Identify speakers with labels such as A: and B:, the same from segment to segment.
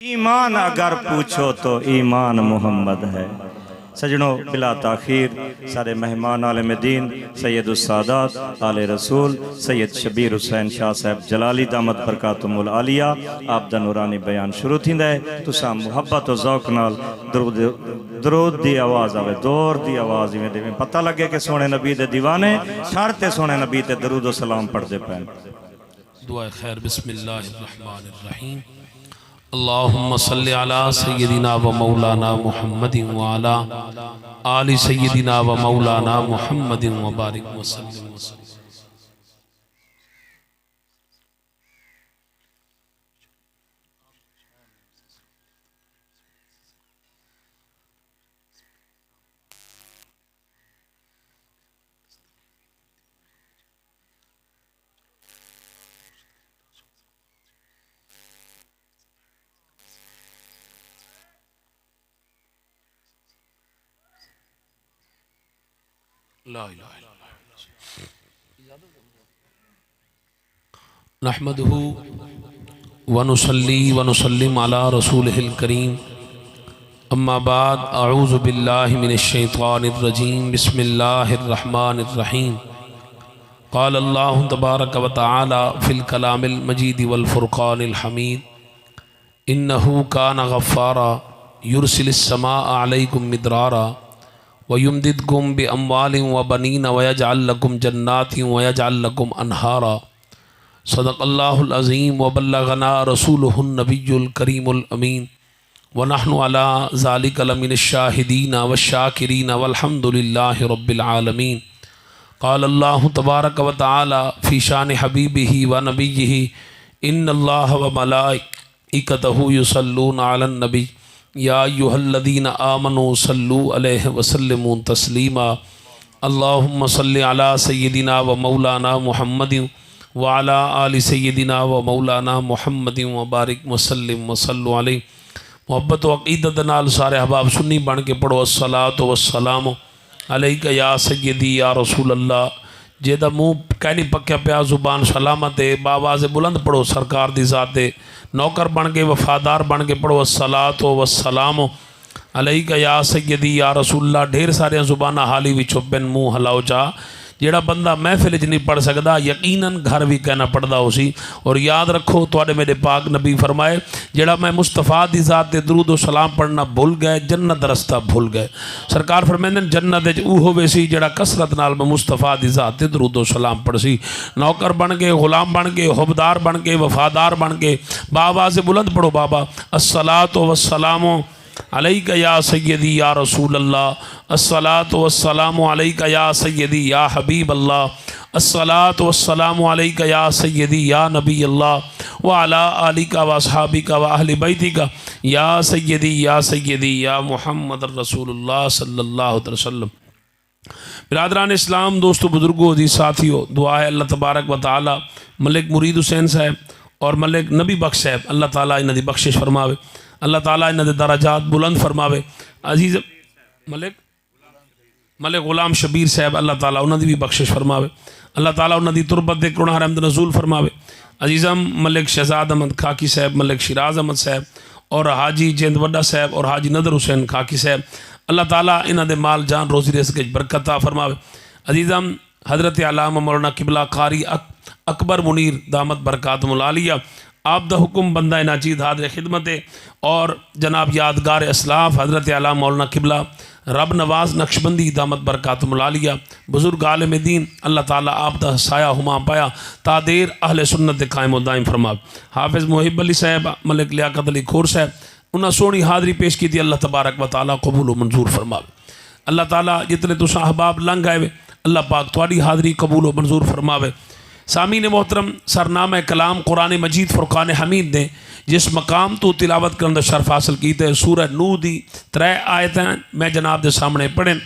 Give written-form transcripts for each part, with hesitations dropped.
A: ईमान अगर पूछो तो ईमान मोहम्मद है। सजनों, बिला ताखीर सारे मेहमान आलम दीन सैयद उस्सादात आले रसूल सैयद शबीर हुसैन शाह साहब जलाली दामत बरकातुहुल आलिया आप दा नूरानी बयान शुरू थींदा है। तुसां मुहब्बत और ज़ौक़ नाल दरूद दी आवाज़ आवे, दौर दी आवाज़ इवें देवें पता लगे कि सोने नबी दे दीवाने छड़ ते सोने नबी ते दरूद और सलाम पढ़दे पैन।
B: दुआ खैर बिस्मिल्लाहिर्रहमानिर्रहीम। अल्लाहुम्मा सल्लि अला सय्यदिना व मौलाना मुहम्मदिन व अला आलि सय्यदिना व मौलाना मुहम्मदिन व बारिक व सल्लिम। ला इलाहा इल्लल्लाह नहमदुहु व नुसल्ली व नुसल्लिम अला रसूलिहिल करीम। अम्मा बाद अऊज़ु बिल्लाहि मिनश शैतानिर रजीम। बिस्मिल्लाहिर रहमानिर रहीम। क़ाल अल्लाहु तबारक व तआला फ़िल कलामिल मजीद वल फ़ुरक़ानिल हमीद। इन्नहु कान गफ़्फ़ारा युरसिलिस समाअ अलैकुम मिदरारा वयुमदिदकुम बि अम्वालिन व बनीन वयजअल लकुम जन्नातिन वयजअल लकुम अनहारा। सदक़ल्लाहुल अज़ीम व बल्लगना रसूलुहुन नबियुल करीमुल अमीन व नहनु अला ज़ालिका लमिनश शाहिदीन व शाकिरीन वल्हम्दुलिल्लाहि रब्बिल आलमीन। क़ाल अल्लाहु तबारक व तआला फ़ी शान हबीबिही व नबिय्यिही इन्नल्लाह व मलाइकतहु युसल्लूना अलन नबी या अय्युहल्लज़ीना आमनू सल्लू अलैहि वसल्लिमू तस्लीमा। अल्लाहुम्मा सल्लि अला सय्यदिना व मौलाना मुहम्मदिन व अला आलि सय्यदिना व मौलाना मुहम्मदिन व बारिक वसल्लिम वसल्लु अलैहि। मोहब्बत व अक़ीदत नाल सारे अहबाब सुन्नी बन के पढ़ो अस्सलातु वस्सलामु अलैका या सय्यदी या रसूल अल्लाह। जेदा मुँह कहनी पक्या पिया जुबान सलामत है, बावाज़ बुलंद पढ़ो सरकार दी ज़ात है। नौकर बन के वफादार बन के पढ़ो अस्सलातु वस्सलामु अलैका या सय्यदी या रसूलल्लाह। ढेर सारिया जुबाना हाली विचों पेन मुँह हलाओ चा। जेड़ा बंदा महफिल च नहीं पढ़ सकता यकीनन घर भी कहना पढ़ता हो सी। और याद रखो तुहाडे मेरे पाक नबी फरमाए जेड़ा मैं मुस्तफ़ा दी ज़ात ते दरूद सलाम पढ़ना भुल गए जन्नत रस्ता भुल गए। सरकार फरमांदे जन्नत ऊ होवे सी जेड़ा कसरत नाल मैं मुस्तफ़ा दी ज़ात ते दरूद सलाम पढ़ सी। नौकर बन के गुलाम बन के हुबदार बन के वफादार बन के बावाज़ बुलंद पढ़ो बाबा अस्सलातु वस्सलामु अलैका या सय्यदी या रसूल अल्लाह। अस्सलातु वस्सलामु अलैका या सय्यदी या हबीब अल्लाह। अस्सलातु वस्सलामु अलैका या सय्यदी या नबी अल्लाह व अला आलिका व अस्हाबिका व अहले बैतिका या सय्यदी या मुहम्मद रसूलुल्लाह सल्लल्लाहु अलैहि वसल्लम। बिरादरान इस्लाम, दोस्तों, बुजुर्गों, दी साथियों, दुआ है अल्लाह तबारक व तआला मलिक मुरीद हुसैन साहब और मलिक नबी बख्श साहब अल्लाह ताला इन्हां दी बख्शिश फरमावे। अल्लाह ताला इन्हां दे दराजात बुलंद फरमावे। अजीज़ मलिक गुलाम शबीर साहब अल्लाह ताला उन्हां दी भी बख्शिश फरमावे। अल्लाह ताला उन्हां दी तुरबत दे करुणा रहमत नज़ूल फरमावे। अजीज़म मलिक शहजाद अहमद खाकी साहब, मलिक शिराज अहमद साहब और हाजी जिंद वड्डा साहब और हाजी नदर हुसैन खाकी साहब अल्लाह ताला इन्हां दे माल जान रोज़ी रिज़्क़ च बरकत अता फरमावे। अजीज़म हज़रत अल्लामा मौलाना किबला कारी अकबर मुनीर दामत बरकातुहुल आलिया आप दा हुक्म बंदा नाचीद हाज़िर खिदमत है और जनाब यादगार असलाफ हज़रत अल्लामा मौलाना किबला रब नवाज नक्शबंदी दामत बरकातुहुल आलिया बुजुर्ग आलिम दीन अल्लाह ताला आप दा साया हुमा पाया तादेर अहले सुन्नत कायम व दाइम फरमावे। हाफिज़ मुहिब अली साहब, मलिक लियाकत अली खोर साहब उन्हें सोहनी हाज़री पेश की थी। अल्लाह तबारक व तआला कबूल व मंजूर फरमावे। अल्लाह ताला जितने तुसां अहबाब लंघ आए अल्लाह पाक तुहाडी हाज़री कबूल व मंजूर फरमावे। सामीन मोहतरम, सरनामा कलाम कुरान मजीद फ़ुरक़ान हमीद ने जिस मकाम तो तिलावत करने का शर्फ हासिल किया है सूरह नूह दी 3 आयतें मैं जनाब के सामने पढ़न।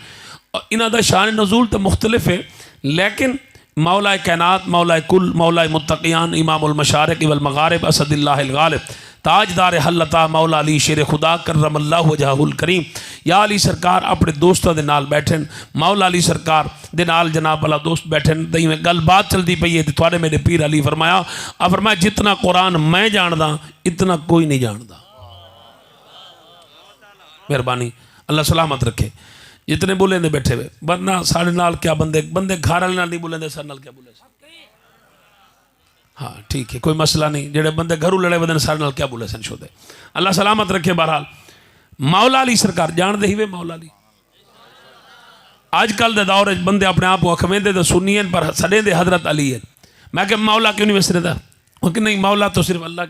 B: इन्हां दा शान नज़ूल तो मुख्तलिफ है लेकिन मौला कैनात मौला कुल मौला मुत्तक़ियान इमामुल मशारिक़ वल मग़ारिब असदुल्लाहिल गालिब ताजदार हल्लता मौला अली शेर खुदा करमल्लाहु वजहुल करीम या अली सरकार अपने दोस्तों के नाल बैठन। मौला अली सरकार दे नाल जनाब वाला दोस्त बैठन तई में गल बात चलती पई है तो थोड़े मेरे पीर अली फरमाया जितना कुरान मैं जानदा इतना कोई नहीं जानता। मेहरबानी अल्लाह सलामत रखे जितने बोले ने बैठे हुए वरना साढ़े नाल क्या बंदे बंदे घर वाले नाल नहीं बोले सारे नाल क्या बोले हाँ ठीक है कोई मसला नहीं जेडे बंदे घरों लड़े बंदे सारे नाल क्या बोले सन शोदे अल्लाह सलामत रखे। बहरहाल मौला अली सरकार जान दे ही वे मौला अली अजकल के दौर बंदे अपने आप को अखवेंदे तो सुनी पर सड़े दे हजरत अली है। मैं क्या मौला क्यों नहीं विसरदा कि नहीं मौला तो सिर्फ अल्लाह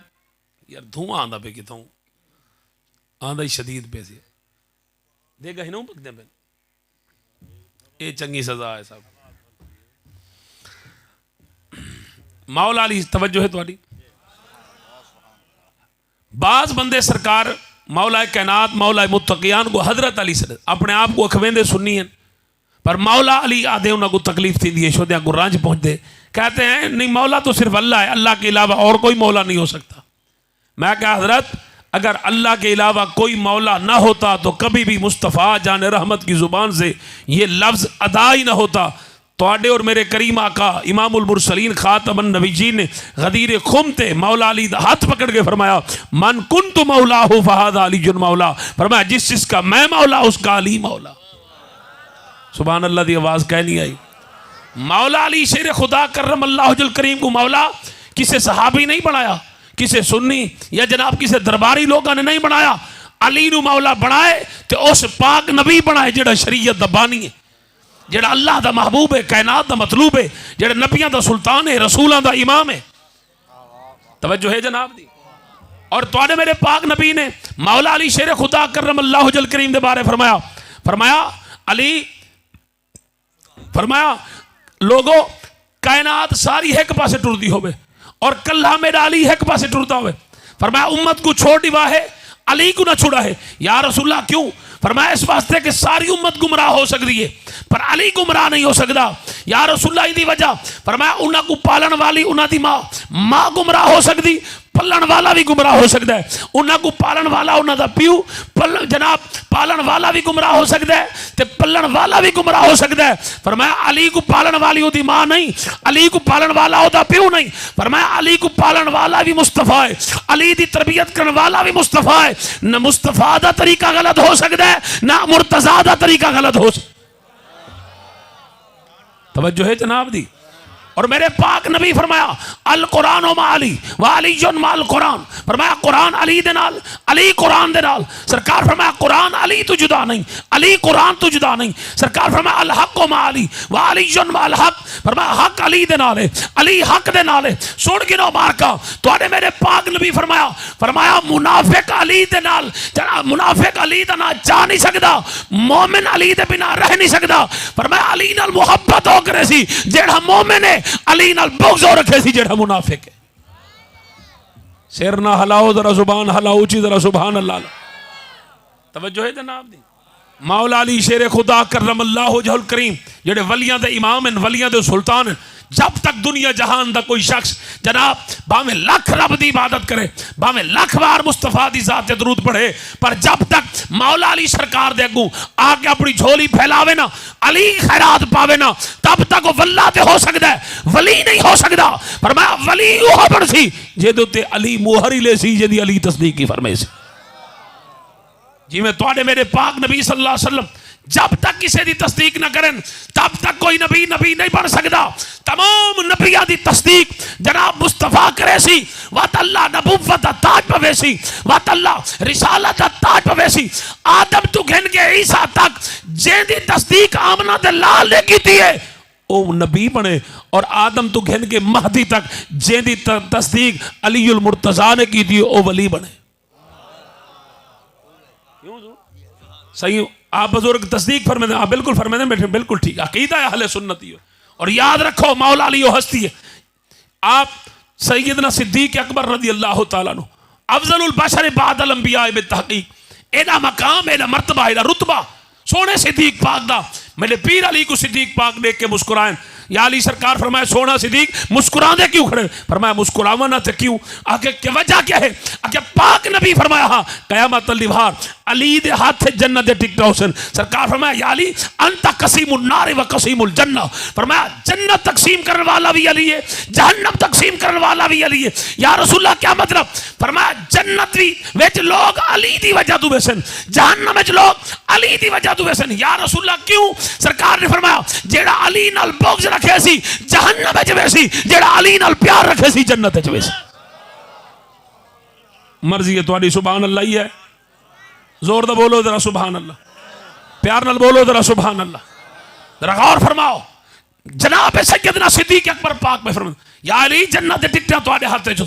B: यार धुआं आंदा पे कितों आंदा ही शदीद पे से देगा ही ना पकते पे ये चंगी सजा है साहब। मौला अली तवज्जो है तुम्हारी बाज बंदे सरकार मौला कैनात मौला मुत्तकियान को हजरत अली से अपने आप को अखवेंदे सुन्नी हैं पर मौला अली आधे उन्होंने तकलीफ थी दी शोदिया गुर्रां च पहुंचते कहते हैं नहीं मौला तो सिर्फ अल्लाह है अल्लाह के अलावा और कोई मौला नहीं हो सकता। मैं क्या हजरत अगर अल्लाह के अलावा कोई मौला ना होता तो कभी भी मुस्तफ़ा जान रहमत की ज़ुबान से ये लफ्ज़ अदा ही ना होता। तोड़े और मेरे करीम आका इमामुल मुरसलीन खातमन नबीजी ने गदीर खुम थे मौला अली दा हाथ पकड़ के फरमाया मन कुन्तु मौला हो फहादा अली जुन मौला फरमाया जिस जिसका मैं मौला उसका अली मौला। सुभान अल्लाह की आवाज़ कह नहीं आई। मौला अली शेर खुदा करम अल्लाहुल करीम को मौला किसे सहाबी नहीं बनाया किसे सुन्नी या जनाब किसे दरबारी लोगों ने नहीं बनाया अली नू मौला बनाए तो उस पाक नबी बनाए जेड़ा शरीयत दा बानी है जेड़ा अल्लाह दा महबूब है कायनात दा मतलूब है जेड़ा नबियां दा सुल्तान है रसूलां दा इमाम है। तवज्जो है जनाब दी। और तुहाडे मेरे पाक नबी ने मौला अली शेर खुदा करम अल्लाहुल करीम दे बारे फरमाया फरमाया अली फरमाया लोगो कायनात सारी एक पासे टुरदी होवे और कल्ला मेरा अली एक पासे टुरता होवे फरमाया उम्मत को छोड़ दिवा है अली को ना छुड़ा है या रसूलल्लाह क्यों फरमाया इस वास्ते कि सारी उम्मत गुमराह हो सकती है पर अली गुमराह नहीं हो सकता या रसूलल्लाह दी वजह फरमाया उन्हां को पालन वाली उन्हां दी मां गुमराह हो सकती पलन वाला भी गुमराह हो सकता है उन्हां को पालन वाला उन्हां दा प्यू जनाब पालन वाला भी गुमराह हो सकता है ते पलन वाला भी गुमराह हो सकता है। फरमाया अली को पालन वाली ओदी मां नहीं अली को पालन वाला ओदा प्यू नहीं फरमाया अली को पालन वाला भी मुस्तफा है अली दी तरबियत करने वाला भी मुस्तफा है। न मुस्तफा दा तरीका गलत हो सकता है ना मुर्तजा दा तरीका गलत हो तवज्जो है जनाब दी। और मेरे पाक नबी फरमाया अल कुरान मा अली व अली माल कुरान फरमाया कुरान अली दे नाल अली कुरान दे नाल सरकार फरमाया कुरान अली तो जुदा नहीं अली कुरान तो जुदा नहीं सरकार फरमाया अल हक मा अली व अली माल हक फरमाया हक अली दे नाल है अली हक दे नाल है। सुन गिनो मारका तुहाडे मेरे पाक नबी फरमाया फरमाया मुनाफिक अली दे नाल मुनाफिक अली दा नाल जा नहीं सकदा मोमिन अली दे बिना रह नहीं सकदा फरमाया अली नाल मोहब्बत हो करे सी जेड़ा मोमिन है अली नाल बुग़्ज़ हो रखे सी जेड़ा मुनाफिक है। सिर ना हलाओ जरा जुबान हलाओ ऊंची जरा सुभान अल्लाह। तवज्जो है जनाब दी। मौला अली शेर खुदा करम अल्लाहु वजहुल करीम जेड़े वलियां दे इमाम हैं वलियां दे सुल्तान हैं जब तक दुनिया जहान दा कोई शख्स जनाब भावें लख रब दी इबादत करे भावें लख बार मुस्तफा दी जात ते दरूद पढ़े पर जब तक मौला अली सरकार दे अगू आके अपनी झोली फैलावे ना अली खैरात पावे ना तब तक वल्ला ते हो सकता है वली नहीं हो सकता। पर मैं वली ओह बन सी जेदे उत्ते अली मुहर ले सी जेदी अली तस्दीक की फरमाई सी। जिवें तुहाडे मेरे पाक नबी सल्लल्लाहु अलैहि वसल्लम जब तक किसी की तस्दीक न करें तब तक कोई नबी नबी नहीं बन सकता। तमाम नबिया की तस्दीक जनाब मुस्तफा करे सी वत अल्लाह नबुव्वत दा ताज पवे सी वत अल्लाह रिसालत दा ताज पवे सी आदम तो घिन के ईसा तक जेदी तस्दीक आमना दे लाल ने कीती है ओ नबी बने और आदम तो घिन के महदी तक जेदी तस्दीक अलीउल मुर्तजा ने की थी ओ वली बने। सही आप बुजुर्ग तस्दीक फरमाते हैं बिल्कुल फरमाते बैठे बिल्कुल ठीक अकीदा है अहले सुन्नती हो। और याद रखो मौला अली हस्ती है आप सैयदना सिद्दीक अकबर रज़ी अल्लाह तआला अन्हु अफजलुल बशर बादल अंबिया बितहकीक एदा मकाम एदा मर्तबा एदा रुतबा सोने सिद्दीक पाक दा मेरे पीर अली को सिद्दीक पाक देख के मुस्कुराए या अली सरकार फरमाए सोना सिद्दीक मुस्कुराते क्यों खड़े फरमाया मुस्कुरावा ना तो क्यों आके क्या वजह क्या है आके पाक नबी फरमाया हाँ कयामत अल-लिभार अली दे हाथ जन्नत दे टिकट हुसैन सरकार फरमाया या अली अंत कसीमुन नार व कसीमुल जन्नह, फरमाया जन्नत तकसीम करने वाला भी अली है, जहन्नम तकसीम करने वाला भी अली है। या रसूलुल्लाह क्या मतलब? फरमाया जन्नत विच लोग अली दी वजह तो वैसन, जहन्नम विच लोग अली दी वजह तो वैसन। या रसूलुल्लाह क्यों? सरकार ने फरमाया जेड़ा अली नाल बुग़्ज़ रखे सी जहन्नम विच वैसी, जेड़ा अली नाल प्यार रखे सी जन्नत विच वैसी। मर्जी है तुहाडी, सुभान अल्लाह ही है। जोर दा बोलो जरा सुभान अल्लाह, प्यार नाल बोलो जरा सुभान अल्लाह। जरा गौर फरमाओ, जनाब सैयदना सिद्दीक अकबर पाक में फरमाया या अली जन्नत दे टिकट तुहाडे हाथ विच,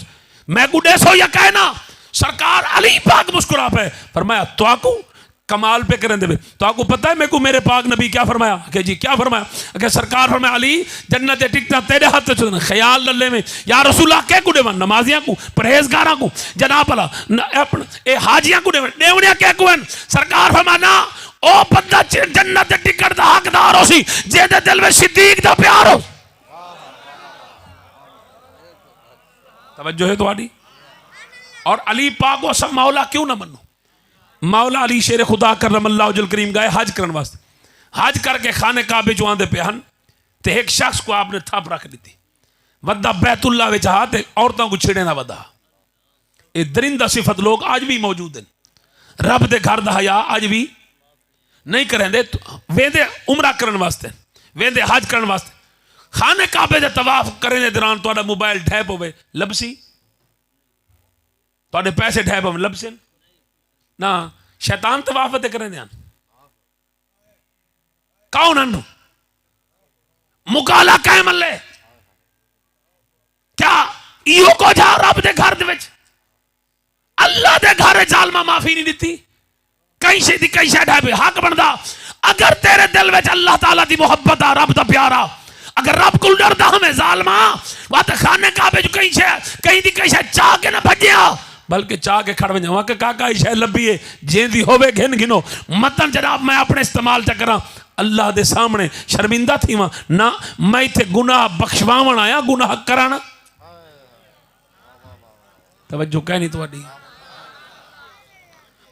B: मैं को डेसो या कहना। सरकार अली पाक मुस्कुरा पे फरमाया तुआकू कमाल पे करें देवे, तो आपको पता है मेरे को मेरे पाक नबी क्या फरमाया? कि जी क्या फरमाया? कि सरकार फरमाया अली जन्नत दे टिकटा तेरे हाथ में, ख्याल लल्ले में। या रसूलुल्लाह के को देवन? नमाजियां को, परहेजगारां को, जनाब अला अपन ए हाजियां को देवन, देवनिया के को? सरकार फरमाना ओ बंदा जन्नत दे टिकट दा हकदार हो सी जेदे दिल में सिद्दीक दा प्यार हो। तवज्जो है तुम्हारी? और अली पाक को सब मौला क्यों ना मनो? मौला अली शेर खुदा करमल्लाहु वजहुल करीम गए हज करने वास्ते, हज करके खाने काबे जो आंदे पे हन ते एक शख्स को आपने थप रख दी, वदा बैतुल्ला विच हा ते औरतों को छिड़े ना वदा। ये दरिंदा सिफत लोग आज भी मौजूद हैं। रब दे घर दा हया आज भी नहीं करेंदे, वेंदे उमरा करने वास्ते, वेंदे हज करने वास्ते, खाने काबे दे तवाफ करने दे दौरान तुहाडा मोबाइल ठैप होवे लबसी, तुहाडे पैसे ठैप होवे लबसन ना, शैतान तवाफ ते करें ध्यान कौन अनु मुकाला कै मल्ले क्या इहो को जा रब दे घर दे विच अल्लाह दे घर जालमा माफी नहीं दिती, कई शे दी कई शैड है हक बनदा। अगर तेरे दिल विच अल्लाह ताला दी मोहब्बत आ, रब दा प्यारा, अगर रब को डरदा हमें जालमा वात खाने काबे जो कई शे कई दी कई शे चाह के ना भजया, बल्कि चाह के खड़ वजा कि काका शह लभी है जेंदी होवे घिन घिनो मतन। जनाब मैं अपने इस्तेमाल च करा अल्लाह दे सामने शर्मिंदा थी वहां ना, मैं इत्थे गुनाह बख्शवावन आया गुनाह कराना। तवज्जो कह नहीं तुहाडी?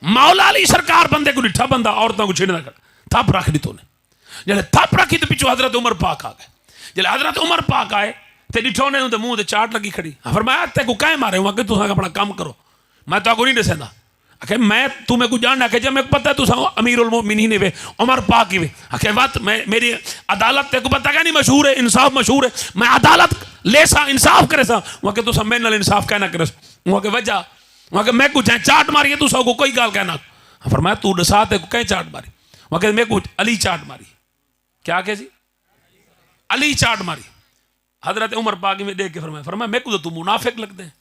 B: मौला अली सरकार बंदे को डिठा, बंदा औरतों को छेड़ना कर थप रख दी, तूने जब थप रखी तो पिछू हजरत उमर पाक आ गए। जब हजरत उमर पाक आए तो डिठो ने उनके मुंह से चाट लगी खड़ी, फरमाया ते को कह मारे हुआ कि तुम अपना काम करो, मैं तो नहीं दसेंदा। आखे मैं तुम्हें को जानना कि जब मेरे को पता है तुम अमीरुल मोमिनीन वे उमर पाक ही वे। आखे बात मैं मेरी अदालत तेको पता क्या नहीं मशहूर है, इंसाफ मशहूर है, मैं अदालत ले सा इंसाफ करे सा वहां के तुम मेरे नाल इंसाफ कहना करे वहां के वजह वहां के मैं कुछ चाट मारी है तुम को कोई गाल कहना। फरमाया तू दसा ते को कहीं चाट मारी? वहां के मैं कुछ अली चाट मारी। क्या कहे जी? अली चाट मारी। हजरत उमर पाक में देख के फरमाया मेरे को तो तू मुनाफिक लगते हैं,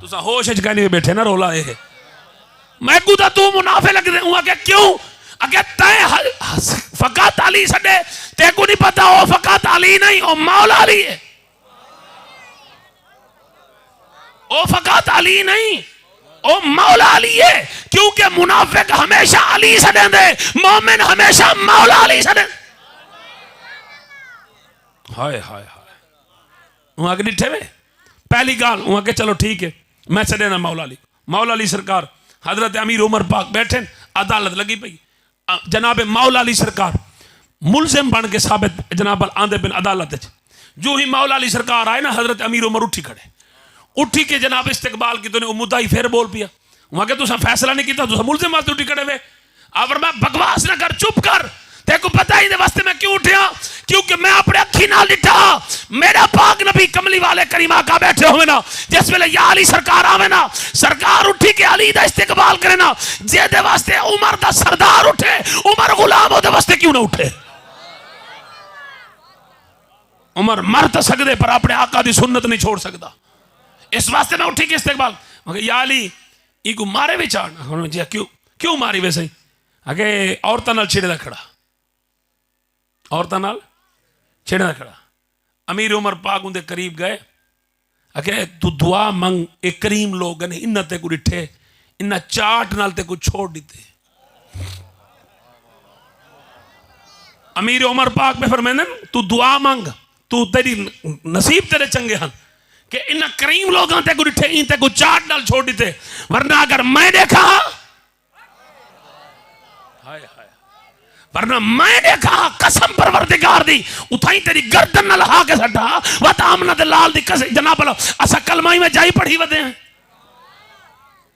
B: तुसा होश च कहने बैठे ना रोला है, मैं को तो तू मुनाफिक लगते हैं। वहां के क्यों? अगे तय फकत अली सडे ते को नहीं पता ओ फकत अली नहीं ओ मौला अली है, ओ फकत अली नहीं ओ मौला अली है। क्योंकि मुनाफिक हमेशा अली सडे दे, मोमिन हमेशा मौला अली सडे। हाय हाय हाय वहां के डिठे वे पहली गाल वहां के चलो ठीक है मैं सडे ना मौला अली। मौला अली सरकार हजरत अमीर उमर पाक बैठे, अदालत लगी पई, जनाब मौला अली सरकार मुलजिम बन के साबित जनाब आंदे बिन अदालत। जो ही मौला अली सरकार आए ना हजरत अमीर उमर उठी खड़े, उठी के जनाब इस्तकबाल की तो मुद्दा ही फिर बोल पिया। वहां के तुसा फैसला नहीं किया, तुसा मुलजिम वास्ते उठी खड़े वे। अब मैं बकवास ना कर, चुप कर, तेको पता ही नहीं वास्ते मैं क्यों उठा, क्योंकि मैं अपने अखी नाल दिखा मेरा पाक नबी कमली वाले करीमा का बैठे हुए ना, जिस वेले या अली सरकार आवे ना, सरकार उठी के अली दा इस्तकबाल करे ना, जेदे वास्ते उमर दा सरदार उठे उमर गुलाम ओदे वास्ते क्यों ना उठे? उमर मर तो सकदे पर अपने आका दी सुन्नत नहीं छोड़ सकता, इस वास्ते मैं उठी के इस्तकबाल। या अली इको मारे भी चाड़ना जी, क्यों क्यों मारी वैसे? अगे औरतां नाल छेड़े खड़ा, औरतां नाल छेड़े खड़ा। अमीर उमर पाक उनके करीब गए, अगे तू दुआ मंग, एक करीम लोग ने इन्ना ते को डिठे, इन्ना चाट नाल ते को छोड़ दीते। अमीर उमर पाक में फरमाते तू दुआ मंग, तू तेरी नसीब तेरे चंगे हन कि इन करीम लोगों ते को डिठे इन ते को चाट डाल छोड़ दीते, वरना अगर मैं देखा, हाय हाय, वरना मैं देखा कसम परवरदिगार दी उठाई तेरी गर्दन न लहा के सटा वत आमना दे लाल दी कसम जनाब असा कलमाई में जाई पढ़ी वदे हैं।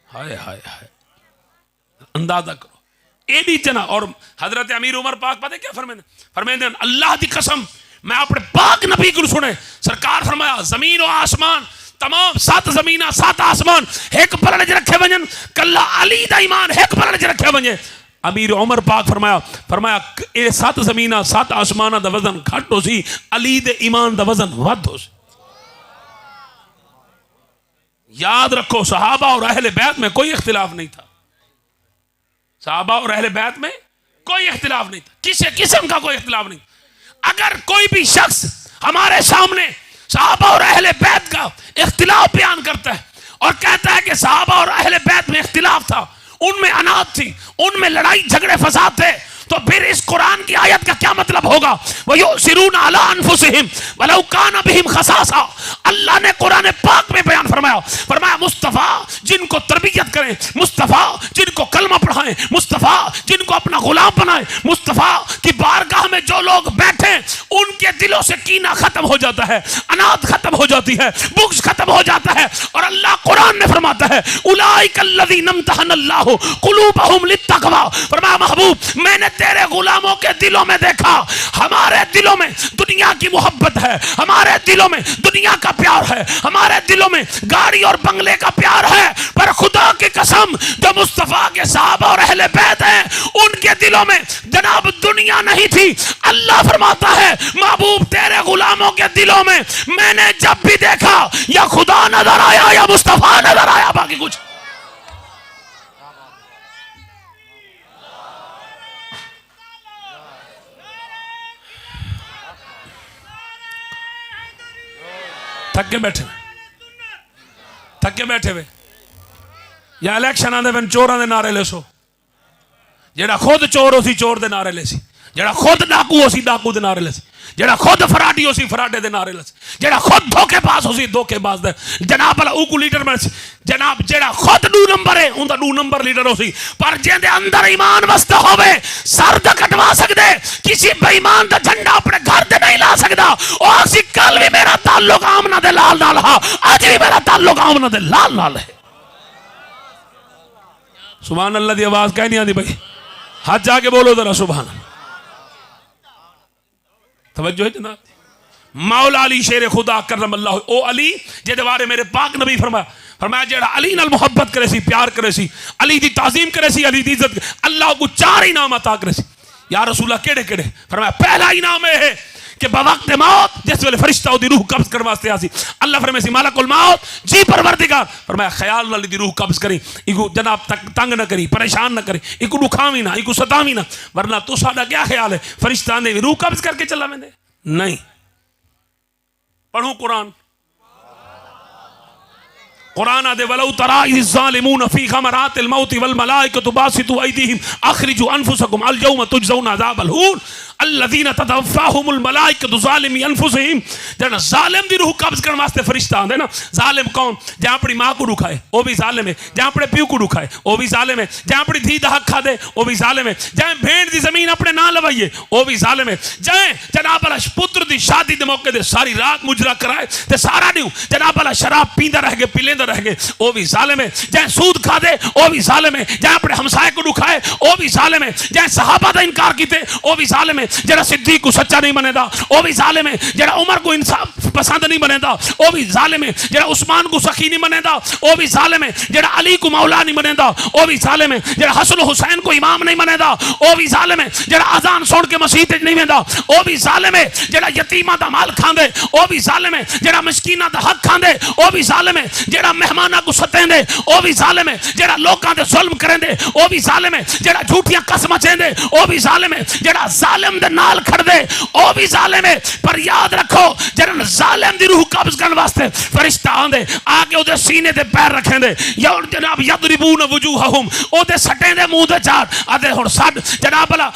B: हाय हाय हाय, अंदाजा करो एडी जना। और हजरत अमीर उमर पाक पता क्या फरमाते, फरमाते अल्लाह दी कसम मैं अपने पाक नबी को सुने, सरकार फरमाया जमीन और आसमान तमाम 7 जमीन 7 आसमान एक पलड़े च रखे वजन, कल्ला अली दा ईमान एक पलड़े च रखे वजे। अमीर उमर पाक फरमाया, फरमाया ये 7 जमीन 7 आसमान दा वजन घट हो सी, अली दे ईमान दा वजन वध हो सी। याद रखो सहाबा और अहले बैत में कोई इख्तिलाफ नहीं था, सहाबा और अहले बैत में कोई इख्तिलाफ नहीं था, किसी किस्म का कोई इख्तिलाफ नहीं। अगर कोई भी शख्स हमारे सामने सहाबा और अहले बैत का इख्तिलाफ बयान करता है और कहता है कि सहाबा और अहले बैत में इख्तिलाफ था, उनमें अनात थी, उनमें लड़ाई झगड़े फसाद थे, तो फिर इस कुरान की आयत का क्या मतलब होगा? वयुसिरून अला अनफुसिहिम वलौ कान बिहिम खसासा। अल्लाह ने कुरान पाक में बयान फरमाया, फरमाया मुस्तफा जिनको तरबियत करें, मुस्तफा जिनको कलमा पढ़ाएं, मुस्तफा जिनको अपना गुलाम बनाए, मुस्तफा की बारगाह में जो लोग बैठे उनके दिलों से कीना खत्म हो जाता है, अनाद खत्म हो जाती है, बुग़्ज़ खत्म हो जाता है। और अल्लाह कुरान में फरमाता है उलाइकल्लज़ीना इम्तहनल्लाहु कुलूबहुम लित्तक़वा। फरमाया महबूब मैंने तेरे गुलामों के दिलों में देखा, हमारे दिलों में दुनिया की मोहब्बत है, हमारे दिलों में दुनिया का प्यार है, हमारे दिलों में गाड़ी और बंगले का प्यार है, पर खुदा की कसम जो मुस्तफा के साहबा और अहले बैत हैं उनके दिलों में जनाब दुनिया नहीं थी। अल्लाह फरमाता है महबूब तेरे गुलामों के दिलों में मैंने जब भी देखा या खुदा नजर आया या मुस्तफा नजर आया, बाकी कुछ। थके बैठे वे या इलेक्शन आंदे वन चोरां दे नारे ले सो, जेड़ा खुद चोर हो सी चोर दे नारे ले सी, जेड़ा खुद डाकू हो सी डाकू दे नारे ले सी, जेड़ा खुद फराडी हो सी फराडे दे नारे ले सी, जेड़ा खुद धोखेबाज हो सी धोखेबाज दे जनाब वाला ऊ को लीडर बन सी, जनाब जेड़ा खुद 2 नंबर है उनका 2 नंबर लीडर हो सी। पर जेंदे अंदर ईमान वसदा होवे सर दा कटवा सकदे, किसी बेईमान दा झंडा अपने घर ते नहीं ला सकदा। और सी कल भी मेरा ताल्लुक आमना दे लाल नाल हा, आज भी मेरा ताल्लुक आमना दे लाल नाल है। सुभान अल्लाह दी आवाज कह नहीं आती भाई, हाथ जाके बोलो जरा सुभान। तवज्जो है जनाब। मौला अली शेर खुदा करम अल्लाह, ओ अली जेदे बारे मेरे पाक नबी फरमाया, फरमाया जेड़ा अली नाल मोहब्बत करे सी, प्यार करे सी, अली दी ताजीम करे सी, अली दी इज्जत, अल्लाह को 4 इनाम अता करे सी। या रसूलल्लाह केड़े केड़े? फरमाया पहला इनाम है कि बवक्त मौत जिस वेले फरिश्ता ओदी रूह कब्ज करने वास्ते आसी, अल्लाह फरमाए सी मालकुल मौत जी परवरदिगार, फरमाया ख्याल नाल दी रूह कब्ज करी, इको जनाब तंग न करी, परेशान न करी, इको दुखावी ना, इको सतावी ना, वरना तो साडा क्या ख्याल है फरिश्ता ने रूह कब्ज करके चला वेंदे नहीं। पढ़ो कुरान, कुरान आदे वलौ तरा इज़ ज़ालिमून फी गमरातिल मौत वल मलाइकतु बासितु अयदीहिम अखरिजू अनफुसकुम अल यौम तुजज़ौना अज़ाबल हून अल्लज़ीना ततवफ़ाहुमुल मलाइकतु ज़ालिमी अनफुसिहिम। जड़ा जालिम दी रूह कब्ज करने वास्ते फरिश्ता आंदे ना, जालिम कौन? जहां अपनी मां को दुखाए वो भी जालिम है, जहां अपने प्यू को दुखाए वो भी जालिम है, जहां अपनी धी दा हक खा दे वो भी जालिम है, जहां भेड़ दी जमीन अपने ना लवाइए वो भी जालिम है, जहां जनाब वाला पुत्र दी शादी दे मौके दे सारी रात मुजरा कराए ते सारा दिन जनाब वाला शराब पींदा रह गए पिलेंदा रह गए वो भी जालिम है, जहां सूद खा दे वो भी जालिम है, जहां अपने हमसाए को दुखाए वो भी जालिम है, जहां सहाबा दा इनकार कीते वो भी जालिम है, जरा सिद्दीक को सच्चा नहीं बनेदा वो भी जालिम है, जरा उमर को इंसाफ पसंद नहीं बनेदा वो भी जालिम है, जरा उस्मान को सखी नहीं बनेदा वो भी जालिम है, जरा अली को मौला नहीं बनेदा वो भी जालिम है, जरा हसन हुसैन को इमाम नहीं बनेदा वो भी जालिम है, जरा अजान सुन के मस्जिद नहीं वेंदा वो भी जालिम है, जरा यतीमा दा माल खांदे वो भी जालिम है, जरा मिस्कीना दा हक खांदे वो भी जालिम है, जरा मेहमाना को सतेंदे वो भी जालिम है, जरा लोकां दे जुल्म करेंदे वो भी जालिम है, जरा झूठियां कसमां चेंदे वो भी जालिम है, जरा जालिम दे नाल खड़ दे ओ भी जालिम है। पर याद रखो जरन जालिम दी रूह कब्ज करने वास्ते फरिश्ता आंदे आके ओदे सीने ते पैर रखेंदे या जनाब यदरिबून वजूहहुम ओदे सटे दे मुंह ते चार आदे हुन सड जनाब भला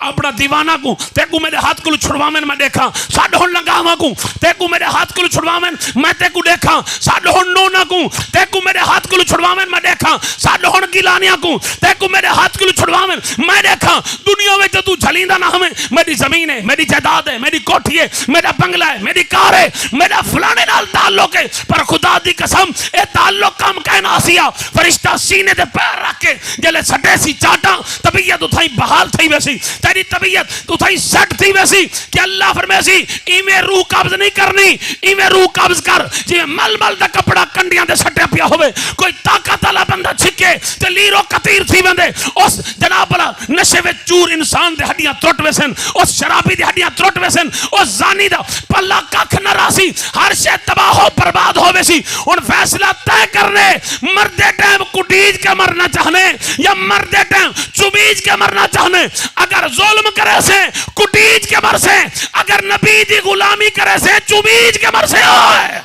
B: अपना दीवाना को तेकू मेरे हाथ को छुड़वावें मैं देखा सड हुन लगावा को तेकू मेरे हाथ को छुड़वावें मैं तेकू देखा सड हुन नोना को तेकू मेरे हाथ को छुड़वावें मैं देखा सड हुन गिलानिया को तेकू मेरे हाथ को छुड़वावें मैं देखा। दुनिया में तू झलींदा ना हमें मेरी जमीन है मेरी जायदाद है मेरी कोठी है मेरा बंगला है मेरी कार है मेरा फलाने नाल ताल्लुक है पर खुदा दी कसम ए ताल्लुक कम कहना सिया फरिश्ता सीने ते पैर रख के जले सटे सी चाटा तबीयत उठाई बहाल थई वैसी तेरी तबीयत उठाई सेट थी वैसी कि अल्लाह फरमासी इवें रूह कब्ज नहीं करनी इवें रूह कब्ज कर जिवें मलमल दा कपड़ा कंडियां दे सटे पिया होवे कोई ताकत वाला बंदा छिके ते लीरो कतीर थी वेंदे उस जनाब वाला नशे विच चूर इंसान दे हड्डियां त्रुट वैसन उस शराबी दी हड्डियां त्रुट वैसन उस जानी दा पल्ला कख न रासी हर शे तबाह हो बर्बाद होवे सी। हुन फैसला तय करने मरदे टाइम कुटीज के मरना चाहने या मरदे टाइम चुबीज के मरना चाहने। अगर जुल्म करे से कुटीज के मर से अगर नबी दी गुलामी करे से चुबीज के मर से आए।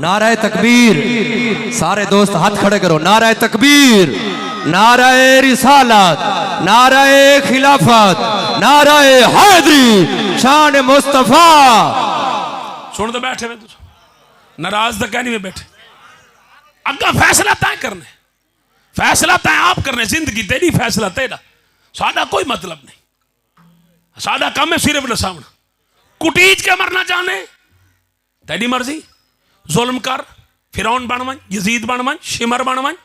C: नाराए तकबीर सारे दोस्त हाथ खड़े करो। नाराए तकबीर नाराए रिसालत नाराए खिलाफत नाराए हैदरी शान मुस्तफा।
B: सुन तो बैठे वे नाराज तो कहनी में बैठे अगर फैसला तय करने फैसला तय आप करने जिंदगी तेरी फैसला तेरा साडा कोई मतलब नहीं साडा काम है सिर्फ नसावना कुटीज के मरना चाहने तेरी मर्जी जुल्म कर फिरौन बन मन यजीद बन मन शिमर बन मन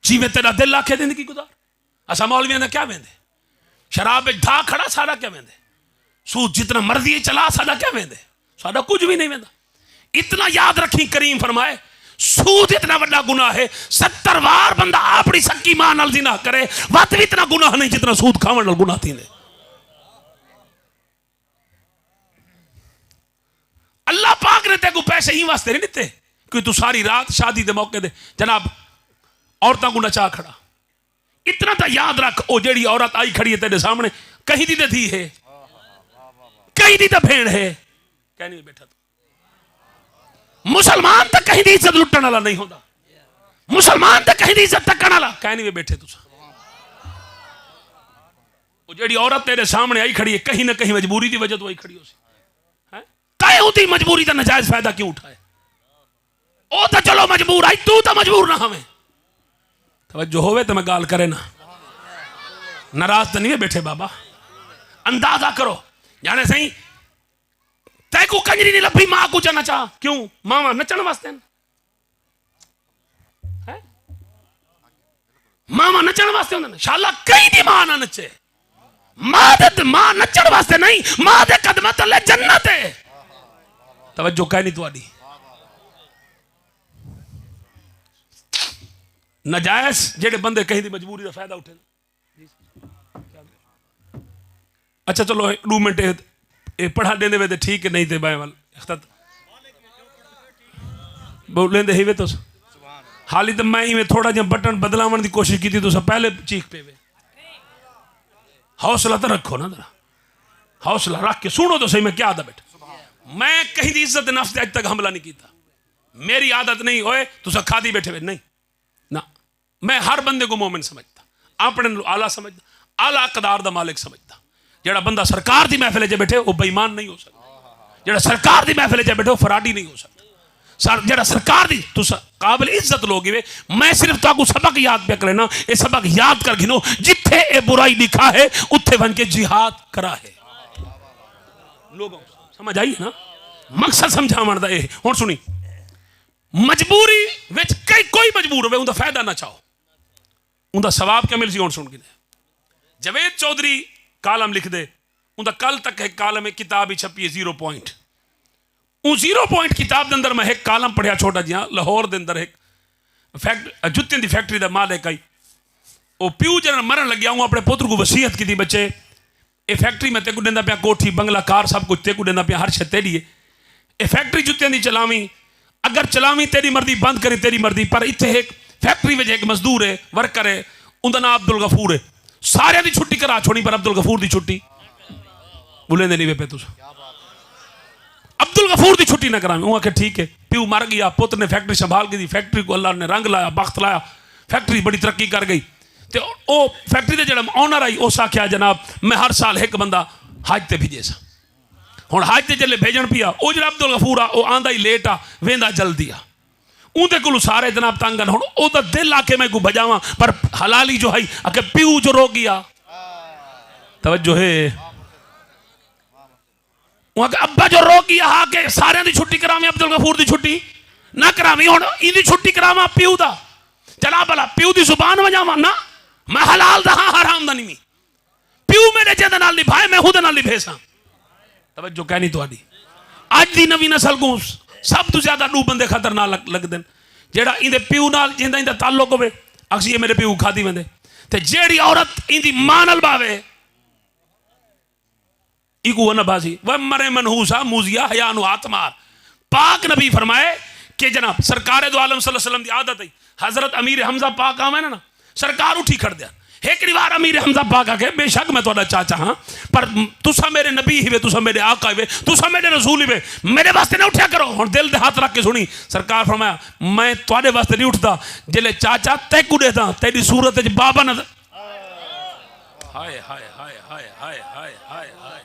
B: जिवें तेरा दिल आखे जिंदगी गुजार। असा मौलवियों ने क्या वेंदे शराब ढा खड़ा साडा क्या वेंदे सूद जितना मर्जी चला साडा क्या वेंदे साडा कुछ भी नहीं वेंदा। इतना याद रखी करीम फरमाए सूद इतना बड़ा गुनाह है 70 बार बंदा अपनी सक्की मां नाल जिना करे वत भी इतना गुनाह नहीं जितना सूद खावन नाल गुनाह थींदे। अल्लाह पाक ने तेको पैसे ही वास्ते नहीं दिते कि तू सारी रात शादी के मौके दे जनाब औरतों को नचा खड़ा। इतना तो याद रख ओ जेड़ी औरत आई खड़ी है तेरे सामने कहीं दी तो थी है कहीं दी तो भेड़ है कहनी बैठा तो मुसलमान तो कहीं दी इज्जत लुटने वाला नहीं होता मुसलमान तो कहीं दी इज्जत तकने वाला कहनी बैठे तुस। ओ जेड़ी औरत तेरे सामने आई खड़ी है कहीं ना कहीं मजबूरी की वजह तो आई खड़ी हो सी तय होती मजबूरी का नजायज फायदा क्यों उठाए ओ तो चलो मजबूर आई तू तो मजबूर ना हमें जो होवे तो मैं गाल करे ना नाराज तो नहीं है बैठे बाबा अंदाजा करो जाने सही तय को कंजरी नहीं लभी मां को नचा क्यों मामा नचन वास्ते मामा नचन वास्ते होंगे शाला कहीं दी मां ना नचे मां नचन वास्ते नहीं मां दे कदम तले जन्नत है। तवज्जो कह नहीं तुहाडी नजायज जेडे बंदे कहीं दी मजबूरी का फायदा उठे। अच्छा चलो 2 मिनट पढ़ा देंदे वे ठीक है नहीं तो बाय वाल बोल लेंदे ही वे तो हाली तो मैं ही थोड़ा जिहा बटन बदलावन की कोशिश की तो पहले चीख पे वे। हौसला तो रखो ना जरा हौसला रख के सुनो तो सही मैं क्या आदा बेटा मैं कहीं दी इज्जत नफ्स अज तक हमला नहीं किया मेरी आदत नहीं होए तुसा खादी बैठे वे नहीं ना मैं हर बंदे को मोमिन समझता अपने आला समझता आला अकदार दा मालिक समझता। जेड़ा बंदा सरकार दी महफिल च बैठे वो बेईमान नहीं हो सकता जेड़ा सरकार दी महफिल च बैठे वो फराडी नहीं हो सकता जेड़ा सरकार दी तुस काबिल इज्जत लोग वे। मैं सिर्फ ताकू सबक याद पे करना ये सबक याद कर गिनो जिथे ये बुराई लिखा है उत्थे बन के जिहाद करा है। लोगों समझ आई ना मकसद समझावन दा ये हुण सुनी मजबूरी विच कोई मजबूर होवे उनका फायदा ना चाहो उनका सवाब क्या मिल सी। हुण सुन के जवेद चौधरी कालम लिख दे उनका कल तक एक कालम एक किताब ही छपी है 0 पॉइंट उस 0 पॉइंट किताब के अंदर मैं एक कालम पढ़िया छोटा जिहा लाहौर के अंदर एक जुत्तियों की फैक्ट्री का मालिक आई वो प्यू जन मरन लग्या हूँ अपने पुत्र को वसीयत की बच्चे ये फैक्ट्री में तेको देंदा पिया कोठी बंगला कार सब कुछ तेको देंदा पिया हर शे तेरी है ये फैक्ट्री जुत्तियों की चलावी अगर चलावी तेरी मर्जी बंद करी तेरी मर्जी पर इतने एक फैक्ट्री में एक मजदूर है वर्कर है उनका नाम अब्दुल गफूर है सारे की छुट्टी करा छोड़ी पर अब्दुल गफूर की छुट्टी बुले नहीं पे तुस अब्दुल गफूर की छुट्टी ना करा। वो आखे ठीक है, प्यू मर गया, पुत्र ने फैक्ट्री संभाल के दी, फैक्ट्री को अल्लाह ने रंग लाया, बख्त लाया, फैक्ट्री बड़ी तरक्की कर गई। तो वो फैक्ट्री के जो ऑनर आई उस आख्या जनाब मैं हर साल एक बंदा हज से भेजे सा। हुण हज से जल्ले भेजन पिया वो जो अब्दुल गफूर आ आंदा ही लेट आ वेंदा जल्दी आ उनके को सारे जनाब तंग हुण ओदा दिल आके मैं को बजावा पर हलाली जो है आके प्यू जो रो गया तवज्जो है वहां के अब्बा जो रो गया आके सारे की छुट्टी करावी अब्दुल गफूर की छुट्टी ना करावी हुण इदी छुट्टी करावा प्यू दा चला भला प्यू की जुबान वजावा ना मैं हलाल दा हां हराम दा नहीं प्यू मेरे जेदे नाल निभाए मैं खुद नाल निभेसा। तवज्जो कहनी तुहाडी अज दी नवी नस्ल को सब तो ज्यादा दो बंदे खतरनाक लगते हैं जेड़ा इंदे प्यू नाल जिंदा इंदा ताल्लुक होवे अक्सी ये मेरे प्यू खादी वेंदे ते जेड़ी औरत इंदी मां नाल बावे इको न बाजी व मरे मनहूसा मूजिया हया नु हाथ मार। पाक नबी फरमाए कि जनाब सरकार दो आलम सल्लल्लाहु अलैहि वसल्लम दी आदत है हजरत अमीर हमजा पाक आवे ना सरकार उठी खड़ दिया एक बार अमीर हमजा पाक आके बेशक मैं तुहाडा चाचा हाँ पर तुसा मेरे नबी ही वे तुसा मेरे आका ही वे तुसा मेरे रसूल ही वे मेरे वास्ते ना उठा करो। हुण दिल दे हाथ रख के सुनी सरकार फरमाया मैं तुहाडे वास्ते नहीं उठदा जिले चाचा तैकू देदा तेरी सूरत च बाबा नजर हाय हाय हाय हाय हाय हाय हाय हाय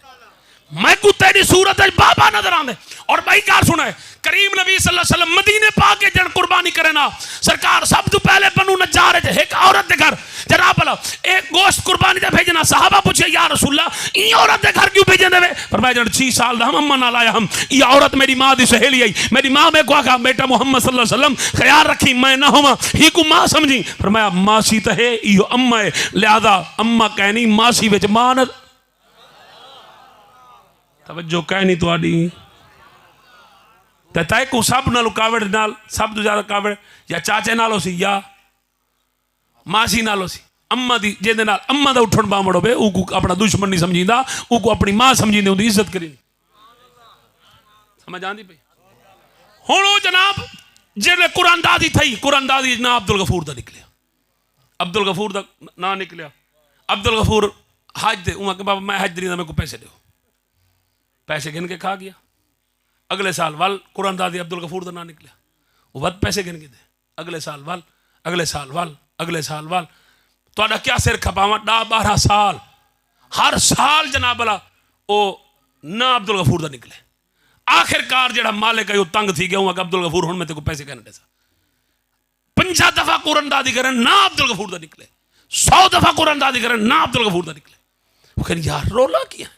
B: मैं को तेरी सूरत च बाबा नजर आंदे। और भाई कार सुना है करीम नबी सल्लल्लाहु अलैहि वसल्लम मदीने पाके जन कुर्बानी करे ना सरकार सब तो पहले बनु नज्जार है एक औरत के घर जनाब भला एक गोश्त कुर्बानी दे भेजना सहाबा पूछे या रसूलल्लाह ई औरत के घर क्यों भेजे देवे फरमाया जन 6 साल दा हम अम्मा नाल आया हम ये औरत मेरी मां दी सहेली आई मेरी मां में को कहा बेटा मोहम्मद सल्लल्लाहु अलैहि वसल्लम ख्याल रखी मैं ना होवा ही को मां समझी फरमाया मासी तो है यो अम्मा है लिहाजा अम्मा कहनी मासी विच मां न तवज्जो कहनी तुहाडी ते तय को सब नाल कावड़ नाल सब तो ज्यादा कावड़ या चाचे नाल सी या मासी नाल सी अम्मा दी जेदे नाल अम्मा दा उठण बामड़ होवे ऊ अपना दुश्मन नहीं समझींदा ऊ को अपनी मां समझींदे उंदी इज्जत करी समझ आंदी पई। हुण ओ जनाब जेले कुरानदादी थई कुरानदादी ना अब्दुल गफूर दा निकलिया अब्दुल गफूर दा ना निकलिया अब्दुल गफूर हज दे उमा के बाबा मैं हज दी मेरे को पैसे दो पैसे गिन के खा गया। अगले साल वाल कुरान दादी अब्दुल गफूर का ना निकलिया वो वत पैसे गिन के दे अगले साल वाल अगले साल वाल अगले साल वाल तो क्या सिर खपावा 10-12 साल हर साल जनाब वाला वो ना अब्दुल गफूर का निकले। आखिरकार जरा मालिक है वो तंग थी गया अब्दुल गफूर हूँ मैं तेको पैसे कहने दे 50 दफा कुरान दादी करें ना अब्दुल गफूर का निकले 100 दफा कुरान दादी करें ना अब्दुल गफूर का निकले। वो कहने यार रोला किया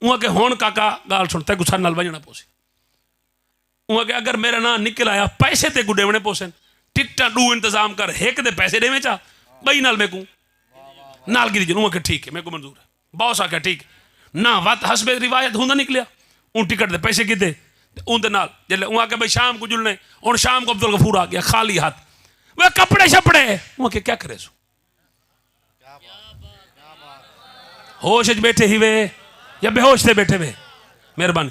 B: वहां के हुण काका गाल सुन ते गुस्सा नाल बजना पोसी वहां के अगर मेरा ना निकल आया पैसे ते गुडेवने पोसन टिकटा दू इंतजाम कर एक दे पैसे देवे चा बई नाल मेकू नाल गिरी जनु के ठीक है मेरे को मंजूर है बॉस आके ठीक ना वत हसबे रिवायत हुंदा निकलिया उन टिकट दे पैसे किते उनदे नाल जले वहां के भाई शाम को जुलने और शाम को अब्दुल गफूर आ गया खाली हाथ वे कपड़े छपड़े वहां के क्या करे सो होश च बैठे ही वे या बेहोश थे बैठे वे मेहरबानी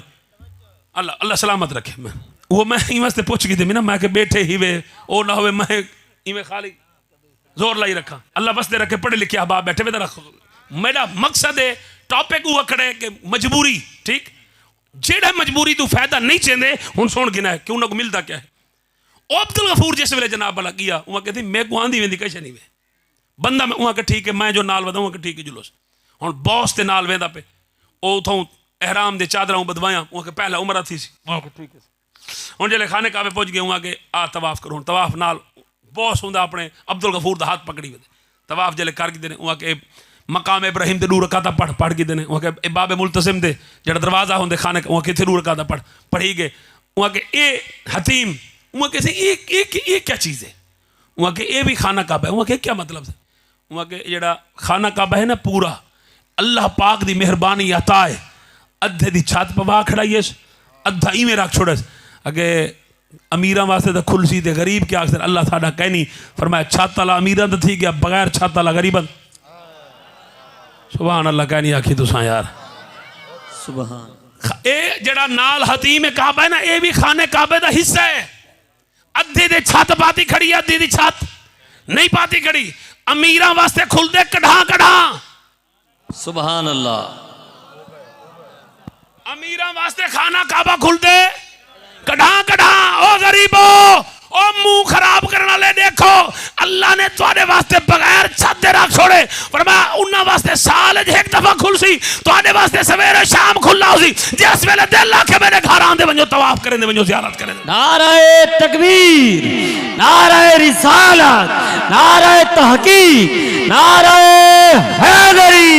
B: अल्लाह अल्लाह सलामत रखे। मैं वो मैं वास्ते पूछ गई थी ना मैं के बैठे ही वे ओ ना हो मैं इवें खाली जोर लाई रखा अल्लाह वास्ते रखे पढ़े लिखे अहबाब बैठे वे रखो मेरा मकसद है टॉपिक वो खड़े कि मजबूरी ठीक जेड़ा मजबूरी तू फायदा नहीं चाहते हुण सुन गिना है कि उन्होंने मिलता क्या है। ओ अब्दुल गफूर जिस वेले जनाब वाला गया वहां कहती मैं को आंदी वेंदी कैसे नहीं वे बंदा मैं वहां के ठीक है मैं जो नाल वदा वहां के ठीक है जुलूस हुण बॉस ते नाल वेंदा पे ओ उथों एहराम दे चादरां बदवाया वहां के पहला उम्र थी सी वहां के ठीक है हुण जले खाने काबे पहुंच गए वहां के आ तवाफ करो तवाफ नाल बॉस हुंदा अपने अब्दुल गफूर दा हाथ पकड़ी वे तवाफ जले कर के वहां के मकाम इब्राहिम दे दूर रकाता पढ़ के देने वहां के बाबे मुल्तसिम दे जेड़ा दरवाजा होंदे खाने वहां के दूर रकाता पढ़ी गए वहां के ए हतीम वहां के ये क्या चीज़ है वहां के ये भी खाना काबा है वहां के क्या मतलब है वहां के जेड़ा खाना काबा है ना पूरा अल्लाह पाक दी मेहरबानी अता है अद्धे दी छत पवा खड़ाई अद्धा इवें रख छोड़ अगे अमीर वास्ते तो खुलसी ते गरीब के आखिर अल्लाह साडा कहनी फरमाया छत वाला अमीर तो थी गया बगैर छत वाला गरीब सुभान अल्लाह कहनी आखी तुसा यार सुभान ए जड़ा नाल हतीम काबा है ना ये भी खाने काबे का हिस्सा है अद्धे दे छत पाती खड़ी अद्धे दी छत नहीं पाती खड़ी अमीरां वास्ते खुलदे कढ़ा कढ़ा,
D: सुभान अल्लाह।
B: अमीरां वास्ते खाना काबा खुलदे कढ़ा कढ़ा। ओ गरीबो, ओ मुंह खराब करने वाले, देखो अल्लाह ने तुहाडे वास्ते बगैर छत दे रख छोड़े। फरमाया उन्हां वास्ते साल एक दफा खुलसी, तुहाडे वास्ते सवेरे शाम खुला होसी। जिस वेले दिल आखे मेरे घर आंदे वंजो, तवाफ करेंदे वंजो, ज़ियारत करेंदे।
D: नाराए तकबीर, नाराए रिसालत, नाराए तहकीक, नाराए हैदरी।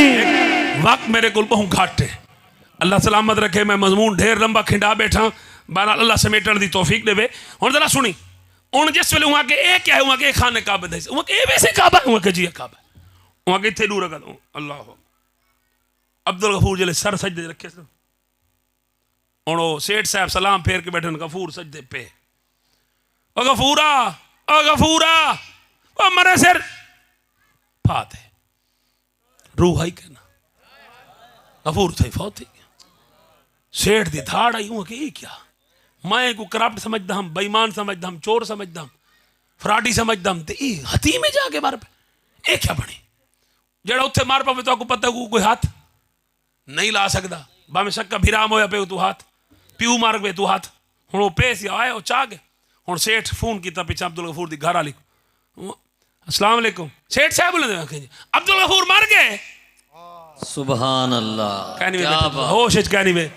B: वक्त मेरे को बहुत घट है, अल्लाह सलामत रखे। मैं मजमून ढेर लंबा खिंडा बैठा, बहरहाल अल्लाह समेटन की तौफीक देवे। हुण जरा सुनी, हुण जिस वेले वहां के ए क्या है, वहां के खाने काबे दे, वहां के वैसे काबा, वहां के जी काबा, वहां के इथे दूर रखा दो। अल्लाह अब्दुल गफूर जिले सर सजदे रखे थे, हुण ओ सेठ साहब सलाम फेर के बैठे, गफूर सजदे पे। ओ गफूरा, ओ गफूरा, ओ मरे सिर फात है, रूह आई कहना गफूर थे फौत। सेठ दी धाड़ आई, हूं कि क्या मैं को करप्ट समझदा हम, बेईमान समझदा हम, चोर समझदा हम, फराडी समझदा हम, ते हती में जाके मार पे। क्या बने जेड़ा उत्थे मार पावे, तो आपको पता कोई हाथ नहीं ला सकता। भावे शक्का भिराम होया पे तू हाथ, प्यू मार पे तू हाथ। हुण वो पेस आए वो चाह गए। हुण सेठ फोन किया पिछा अब्दुल गफूर दी घर वाली, अस्सलाम वालेकुम सेठ साहब बोले, अब्दुल गफूर मर गए।
D: सुभान अल्लाह,
B: क्या होश कह नहीं वे,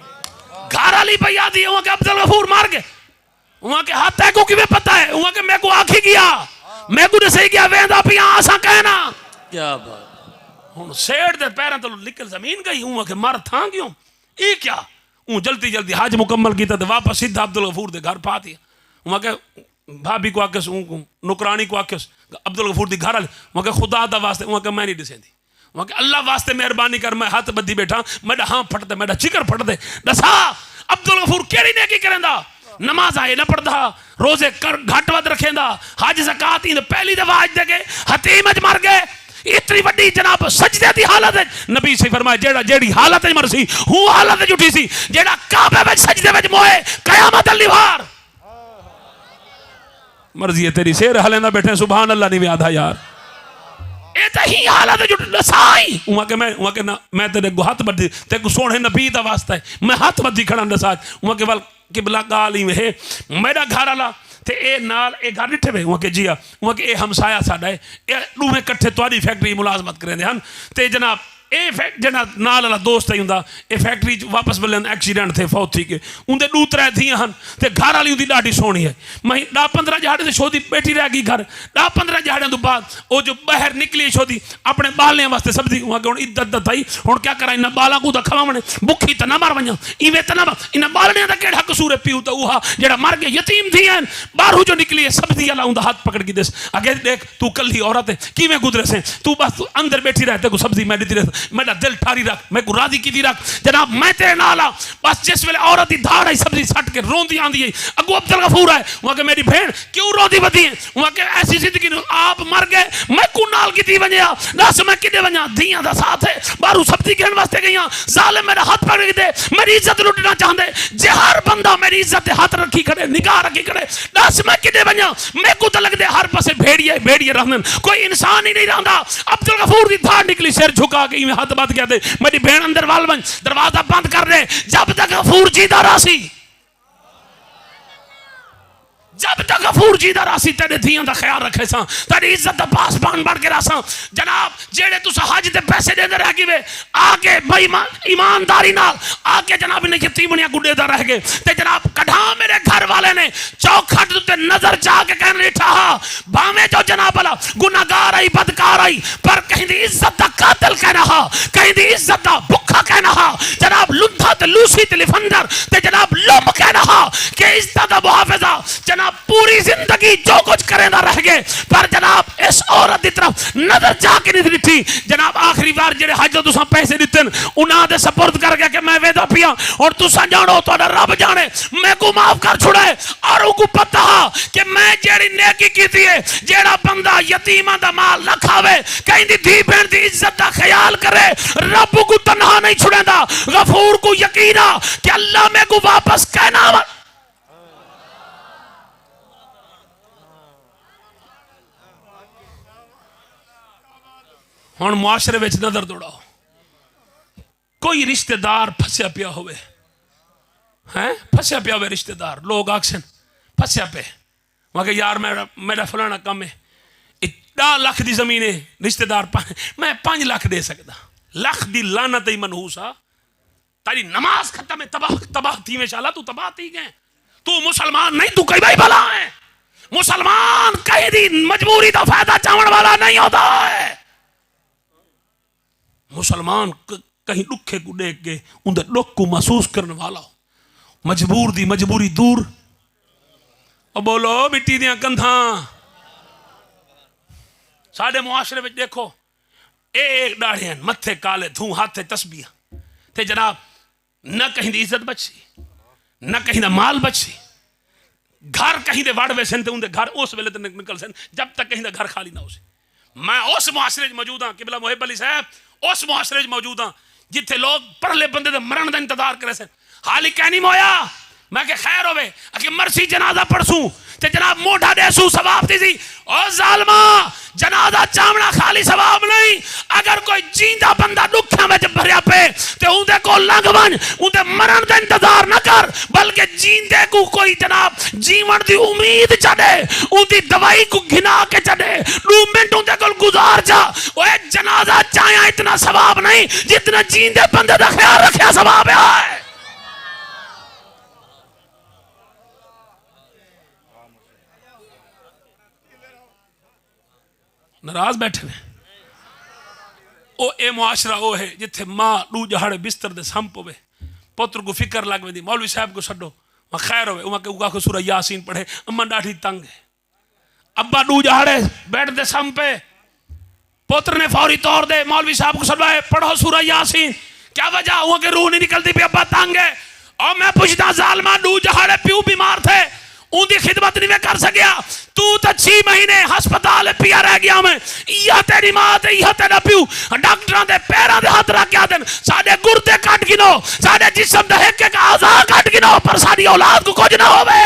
B: घर वाली पई आती है वहां के अब्दुल गफूर मार गए। वहां के हाथ को किवें पता है, वहां के मैं को आखी गया, मैं को सही गया वेंदा पिया आसा कहना। क्या बात। हुण सेठ दे पैरां तो निकल जमीन गई, वहां के मर था क्यों ये क्या। जल्दी जल्दी हज मुकम्मल किया तो वापस सीधा अब्दुल गफूर दे घर पा दिया। वहां के भाभी को आके नुकरानी को आके अब्दुल गफूर दी घर वाले, वहां के खुदा दा वास्ते, वहां के मैं नहीं दिसेंदी, वहां के अल्लाह वास्ते मेहरबानी कर, मैं हाथ बद्धी बैठा, मेरा हाँ फट दे, मेरा चिकर फट दे, दसा अब्दुल गफूर केड़ी नेकी करेंदा, नमाज आए ना पढ़दा, रोजे कर घट वध रखेंदा, हज ज़कात इन पहली दफा आज दे गए, हतीम च मर गए। इतनी वड्डी जनाब सजदे दी हालत है, नबी से फरमाया जेड़ा जेड़ी हालत में मरसी हूं हालत जुटी सी, जेड़ा काबे में सजदे में मोए कयामत अल्ली वार। मर्जी है तेरी, शेर हलेंदा बैठे सुभान अल्लाह नहीं आधा यार, ये तो ही हालत जुट नसाई। वहां के मैं तेरे को हाथ बद्दी, तेरे को सोने नबी दा वास्ता है, मैं हाथ बद्दी खड़ा नसाज। वहां के वाल किबला गाल ही है, मेरा घर वाला ते ए नाल ए घर डिठे वे, वहां के जिया, वहां के ए हमसाया साडा है, ए दूवे इकट्ठे तुहाडी फैक्ट्री मुलाजमत करेंदे हन। ते जनाब ए जना नाल वाला दोस्त ही हुंदा, ए फैक्ट्री वापस बल्ले एक्सीडेंट थे, फौत थी के उनके 2-3 थियां हन, ते घर वाली उनकी डाडी सोहनी है। मैं 10-15 दिहाड़े से शोधी बैठी रह गई घर, 10-15 दिहाड़ियों तो बाद वो जो बाहर निकली शोधी अपने बालियां वास्ते सब्जी, वहां के हुण इज्जत आई, हुण क्या करा इन्हां बालां को तो खवावणे, भुखी तो ना मर वञा, इवें तो ना इन्हां बालणियां दा केड़ा कसूर है, पीऊ तो उहा जेड़ा मर गया यतीम थी हैं, बाहरों जो निकली है सब्जी वाला उनका हाथ पकड़ के दस, अगे देख तू कल्ली औरत है किवें गुजरे से, तू बस तू अंदर बैठी रहते को सब्जी मैं दी रह, मेरा दिल ठारी रख, मैं को राजी की रख जनाब, मैं तेरे नाल आ। बस जिस वेले औरत की धाड़ आई सब्जी सट के रोंदी आंदी है, अगो अब्दुल गफूर है, वहां के मेरी बहन क्यों रोंदी बदी है, वहां के ऐसी जिंदगी आप मर गए, मैं को नाल की वजह दस मैं किदे वजा, दियां दा साथ है, बाहरों सब्जी कहने वास्ते गई, जालिम मेरा हाथ पकड़ के दे, मेरी इज्जत लुटना चाहते, जे हर बंदा मेरी इज्जत हाथ रखी खड़े, निगाह रखी खड़े, दस मैं किदे वजा, मैं को तो लगदे हर पासे भेड़िए भेड़िए रहंदन, कोई इंसान ही नहीं रहंदा। अब्दुल गफूर की धाड़ निकली, सिर झुका के इवें हाथ बात कहते, मेरी बहन अंदर वाल बन, दरवाजा बंद कर दे, जब तक गफूर जीदा रासी, जब तक गफूर जी दा रासी तेरे धियां दा ख्याल रखे सा, तेरी इज्जत दा पासबान बन के रासा। जनाब जेड़े तुस हज दे पैसे देंदे रह गए आके बेईमान ईमानदारी नाल आके जनाब ने यतीमनियां गुड्डे दा रह गए, ते जनाब कढ़ा मेरे घर वाले ने चौखट ते नजर चा के कहने लिठा भावे जो जनाब वाला गुनाहगार आई बदकार आई, पर कहीं दी इज्जत दा कातिल कहना हा, कहीं दी इज्जत दा भुखा कहना हा, जनाब लुंधा ते लूसी ते लिफंडर ते जनाब लुम कहना हा कि इज्जत दा मुहाफिजा। जनाब पूरी जिंदगी जो कुछ करेंदा रह गए, पर जनाब इस औरत की तरफ नजर जाके नहीं दिखी। जनाब आखिरी बार जेड़े हज तुसा पैसे दिते उन्हां दे सपुर्द कर गया कि मैं वेदा पिया और तुसा जानो तुहाडा रब जाने मैं को माफ कर छुड़े, और उनको पता कि मैं जेड़ी नेकी कीती है, जेड़ा बंदा यतीमां दा माल ना खावे, कहीं दी धी बहन दी इज्जत दा ख्याल करे, रब को तन्हा नहीं छुड़ेंदा। गफूर को यकीन आ कि अल्लाह मैं को वापस कहना हुण मुआशरे विच नजर दौड़ाओ, कोई रिश्तेदार फसिया पिया होवे हैं, फसिया पिया हुए रिश्तेदार, लोग आखन फसिया पे, मैं कहा यार मेरा फलाना काम है, 10 लाख की जमीन है, रिश्तेदार मैं 5 लाख दे सकता, लख की लानत ही मनहूस आ, तारी नमाज खत्म है, तबाह तबाह थी में शाला, तू तबाह थी गए, तू मुसलमान नहीं, तू कई भाई भला है, मुसलमान कहीं दी मजबूरी का फायदा चावण वाला नहीं होता है, मुसलमान कहीं दुखे को देख के उनके दुख को महसूस करने वाला हो, मजबूर दी मजबूरी दूर। और बोलो मिट्टी दियां कंधा साडे मुआशरे में देखो, एक दाढ़ियां मत्थे काले धू हाथे तस्बीह ते जनाब न कहीं दी इज्जत बची, न कहीं दा माल बची, घर कहीं दे वड़ वैसे उनके घर उस वेले तक निकल सन जब तक कहीं दा घर खाली ना हो। मैं उस मुआशरे च मौजूद हाँ, किबला मुहिब अली साहब, उस मुआशरे च मौजूद हाँ जिथे लोग परले बंदे दे मरण का इंतजार करे सन, हाल ही कहनी मोया मैं के खैर होवे अके मरसी जनाजा पढ़सू ते जनाब मोढ़ा देसू सवाब दी सी। ओ जालमा जनाजा चावना खाली सवाब नहीं, अगर कोई जींदा बंदा दुखिया में भरया पे ते उनदे को लंघ वन, उनदे मरण का इंतजार न कर, बल्कि जींदे को कोई जनाब जीवन की उम्मीद चढ़े, उनकी दवाई को घिना के चढ़े, 2 मिनट उनदे को गुजार जा। ओए जनाजा चाया इतना सवाब नहीं जितना जींदे बंदे का ख्याल रखा सवाब है। नाराज बैठे में ओ ए मुआशरा ओ है जिथे मां 2 जहाड़े बिस्तर दे संप होवे, पुत्र को फिक्र लग वेंदी, मौलवी साहब को छड्डो मैं खैर होवे, उमा के सूरह यासीन पढ़े, अम्मा डाठी तंग है, अब्बा 2 जहाड़े बेड दे संप पे, पुत्र ने फौरी तौर दे मौलवी साहब को छड्डवाए पढ़ो सूरह यासीन, क्या वजह हुआ कि रूह नहीं निकलती भी अब्बा तंग है। और मैं पूछता जालमा 2 जहाड़े प्यू बीमार थे, उनकी खिदमत नहीं मैं कर सकिया, तू तो 6 महीने हस्पताल पिया रह गया, मैं यह तेरी मां ते यह तेरा प्यू डॉक्टरां दे पैरां दे हाथ रख के आदन साडे गुर्दे कट गिनो, साडे जिस्म दे एक आज़ा कट गिनो, पर साडी औलाद को कुछ ना होवे।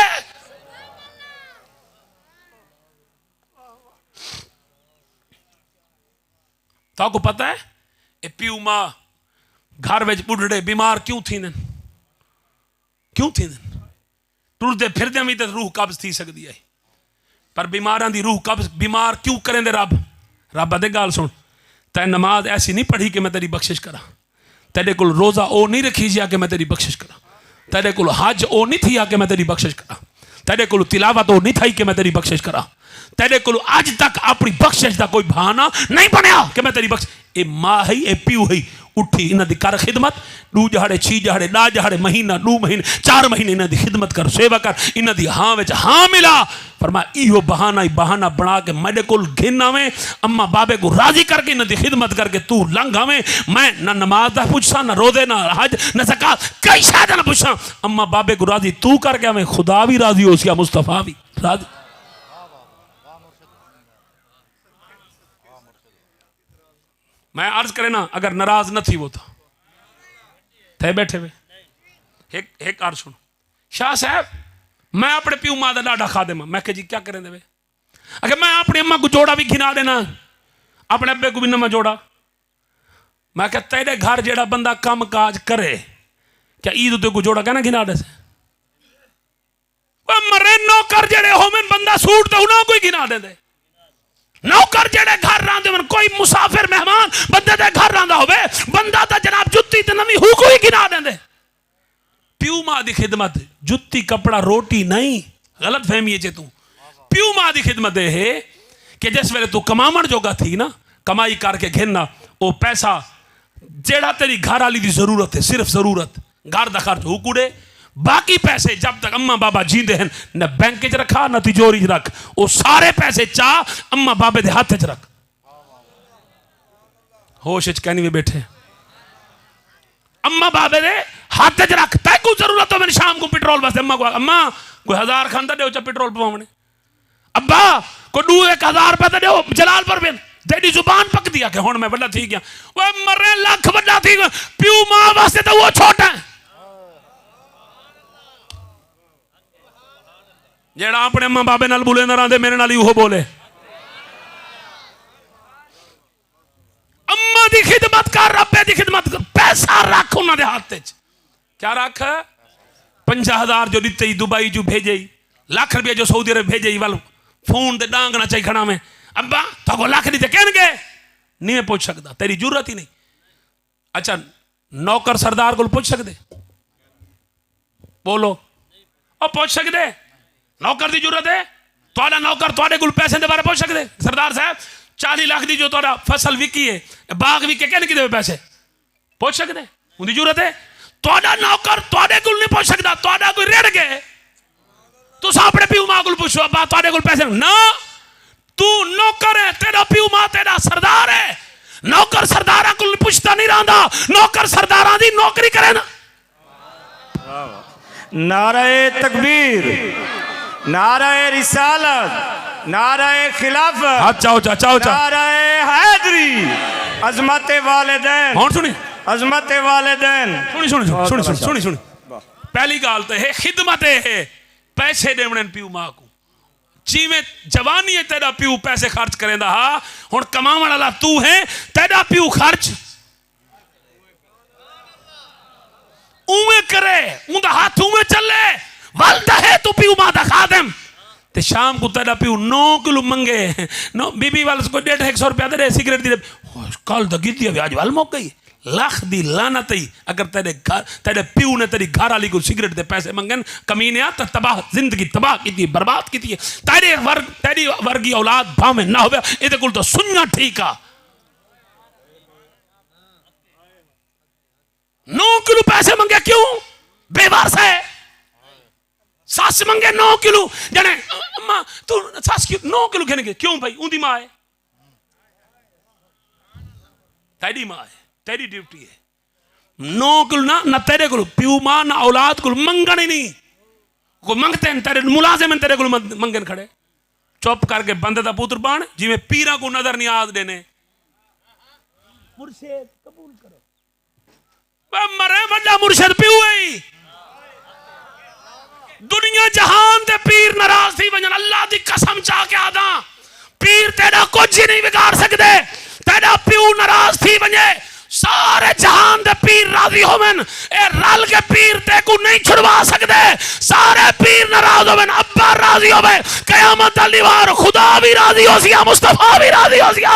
B: ताको पता है ए प्यू मां घर विच बुढ़ड़े बीमार क्यों थींदन, क्यों थींदन, टुरदे फिरदे भी तो रूह कब्ज थी सकती है, पर बीमारां दी रूह कब्ज बीमार क्यों करें दे रब। रब अदे गाल सुन, तै नमाज ऐसी नहीं पढ़ी कि मैं तेरी बख्शिश करा, तेरे को रोजा ओ नहीं रखी जिया कि मैं तेरी बख्शिश करा, तेरे को हज ओ नहीं थी कि मैं तेरी बख्शिश करा, तेरे को तिलावत ओ नहीं थी कि मैं तेरी बख्शिश करा, तेरे को अज तक अपनी बख्शिश का कोई बहाना नहीं बनया कि मैं तेरी बख्श। ए मां है ए प्यू है, उठी इन्हां दी कर खिदमत, 2 जहाड़े 6 जहाड़े 10 जहाड़े महीना 2 महीने 4 महीने इन्हां दी खिदमत कर, सेवा कर, इन्हां दी हां विच हां मिला। फरमाया इहो बहाना ही बहाना बना के मेरे को घिन आवे, अम्मा बाबे को राजी करके इन्हां दी खिदमत करके तू लंघ आवे, मैं ना नमाज दा पूछा, ना रोजे, ना हज, ना ज़कात, कई शायद ना पूछा, अम्मा बाबे को राजी तू करके आवे, खुदा भी राजी हो सिया, मुस्तफा भी राजी। मैं अर्ज करे ना अगर नाराज न थी वो तो थे बैठे हुए एक अर्ज सुनो, शाह साहब मैं अपने प्यू मां का डाडा खा देव, मैं जी क्या करें देवे, अगर मैं अपनी अम्मा को जोड़ा भी घिना देना, अपने अब्बे को भी ना मैं जोड़ा, मैं क्या तेरे घर जेड़ा बंदा काम काज करे क्या ईद को जोड़ा कहना घिना दे से, मरे नौकर जेड़े होवन बंदा सूट तो उन्होंने कोई घिना दे, नौकर जेड़े घर रहांदे होवन, कोई मुसाफिर मेहमान बंदे दे घर रहांदा होवे, बंदा तो जनाब जुत्ती ते नवी हु कोई गिना देंदे। प्यू मां दी खिदमत जुत्ती कपड़ा रोटी नहीं, गलत फहमी है जे तू, प्यू मां दी खिदमत है कि जिस वेले तू कमावण जोगा थी ना, कमाई करके घेरना वो पैसा जेड़ा तेरी घर वाली दी जरूरत है, सिर्फ जरूरत घर दा खर्च हुकुड़े, बाकी पैसे जब तक अम्मा बाबा जींदे हैं न बैंक च रखा न तिजोरी च रख, वो सारे पैसे चाह अम्मा बाबे दे हाथ च रख, होश च कहनी भी बैठे अम्मा बाबे दे हाथ च रख, तै को जरूरत हो मैंने शाम को पेट्रोल वास्ते, अम्मा को अम्मा कोई 1000 खांदा दो चा पेट्रोल पवावने, अब्बा को 1000 रुपए तो दो जलाल पर बिन, तेरी जुबान पक दिया कि हुण मैं बड़ा थी गया, वो मरे लख बड़ा थी, प्यू मां वास्ते तो वो छोटा है, जेड़ा अपने अम्मा बाबे नाल बोले ना रहांदे मेरे नाल ही वो बोले। दी खिदमत कर, रब्बे दी खिदमत कर, पैसा रख उन्होंने हाथ च। क्या रख? 50,000 जो दिते दुबई जो भेजे, लाख रुपया जो सऊदी अरब भेजे, वाल फोन ते डांग ना चाहिए खड़ा में, अब्बा तो लाख दी कह गए नहीं मैं पूछ सकता, तेरी जरूरत ही नहीं। अच्छा नौकर सरदार को पूछ सकते? बोलो और पूछ सकते? नौकर की जरूरत है? थोड़ा नौकर थोड़े को पैसे के बारे पूछ सकते? सरदार साहब 40 लाख की जो थोड़ा फसल विकी है, बाग विके कहने कि पैसे पूछ सकते? उनकी जरूरत है? थोड़ा नौकर थोड़े को नहीं पूछ सकता, थोड़ा कोई रेड़ गए तो अपने प्यू मां को पूछो, अब्बा थोड़े को पैसे ना, तू नौकर है, तेरा प्यू मां तेरा सरदार है। नौकर सरदारा को पूछता नहीं रहा, नौकर सरदारा दी नौकरी करे ना।
A: नारे तकबीर, नारे रिसालत, नारे खिलाफत, नारे हैदरी, अजमत वालिदैन।
B: और सुनी
A: अजमत वालिदैन,
B: सुनी सुनी सुनी सुनी सुनी सुनी। पहली गाल तो है खिदमत है, पैसे देने प्यू मां को, जिमें जवानी है तेरा प्यू पैसे खर्च करेंदा, हा हुण कमावन वाला तू है, तेरा प्यू खर्च उमें करे, उनका हाथ उमें चले, वल्द है तू प्यू मां दा खादिम। ते शाम को तेरा प्यू 9 किलो मंगे, नो बीबी वाले को 150 रुपया दे सिगरेट दी, कल तो गिद्दी अभी आज वाल मुक गई, लाख दी लानत ही। अगर तेरे घर तेरे प्यू ने तेरी घर वाली को सिगरेट दे पैसे मंगन, कमीने तो तबाह जिंदगी तबाह की, बर्बाद की, तेरे वर्ग तेरी वर्गी औलाद भावे ना हो, ये तो सुनना ठीक है। 9 किलो पैसे मंगे क्यों? बेवारस है। सास मंगे 9 किलो, जाने अम्मा तू सास क्यों 9 किलो खेने क्यों भाई? उनकी मां है, तेरी मां है, तेरी ड्यूटी है। 9 किलो ना तेरे को प्यू मां ना औलाद को मंगन ही नहीं, को मंगते हैं तेरे मुलाजिम तेरे को मंगन खड़े। चुप करके बंदे का पुत्र बन, जिमें पीरा को नजर नहीं आद देने, मुर्शिद कबूल करो, मरे वड्डा मुर्शिद प्यू है। दुनिया जहान दे पीर नाराज थी वजन, अल्लाह दी कसम चाह के आदा पीर तेरा कुछ ही नहीं बिगाड़ सकते, तेरा प्यू नाराज थी वजे, सारे जहान दे पीर राजी होवन, ए रल के पीर ते को नहीं छुड़वा सकते। सारे पीर नाराज होवन, अब्बा राजी होवे, कयामत वाली बार खुदा भी राजी हो सिया, मुस्तफा भी राजी हो सिया।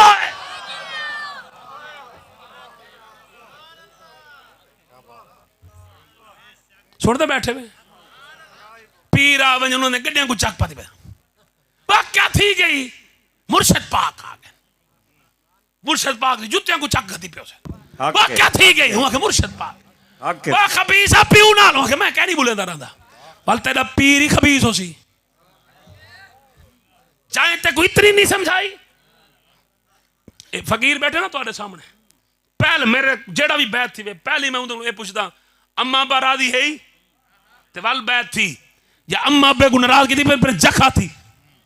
B: सुनते बैठे में पीर आवन, उन्होंने गड्डियां को चक पाती, वह क्या थी गई? मुर्शिद पाक आ गए, मुर्शिद पाक की जुत्तियां को चक गती पे, वह क्या थी गई? हुआ कि मुर्शिद पाक वह खबीस प्यू ना लो, मैं कह नहीं बोलेंदा रहा, बल तेरा पीर ही खबीस हो सी, चाहे ते कोई इतनी नहीं समझाई। फकीर बैठे ना तुम्हारे सामने, पहले मेरे जेड़ा भी बैत थी पहले मैं उन्हें पूछता, अम्मा अब्बा राजी है ही? ते वल बैत थी या अम्मा अब्बे को नाराज की थी, फिर जखा थी,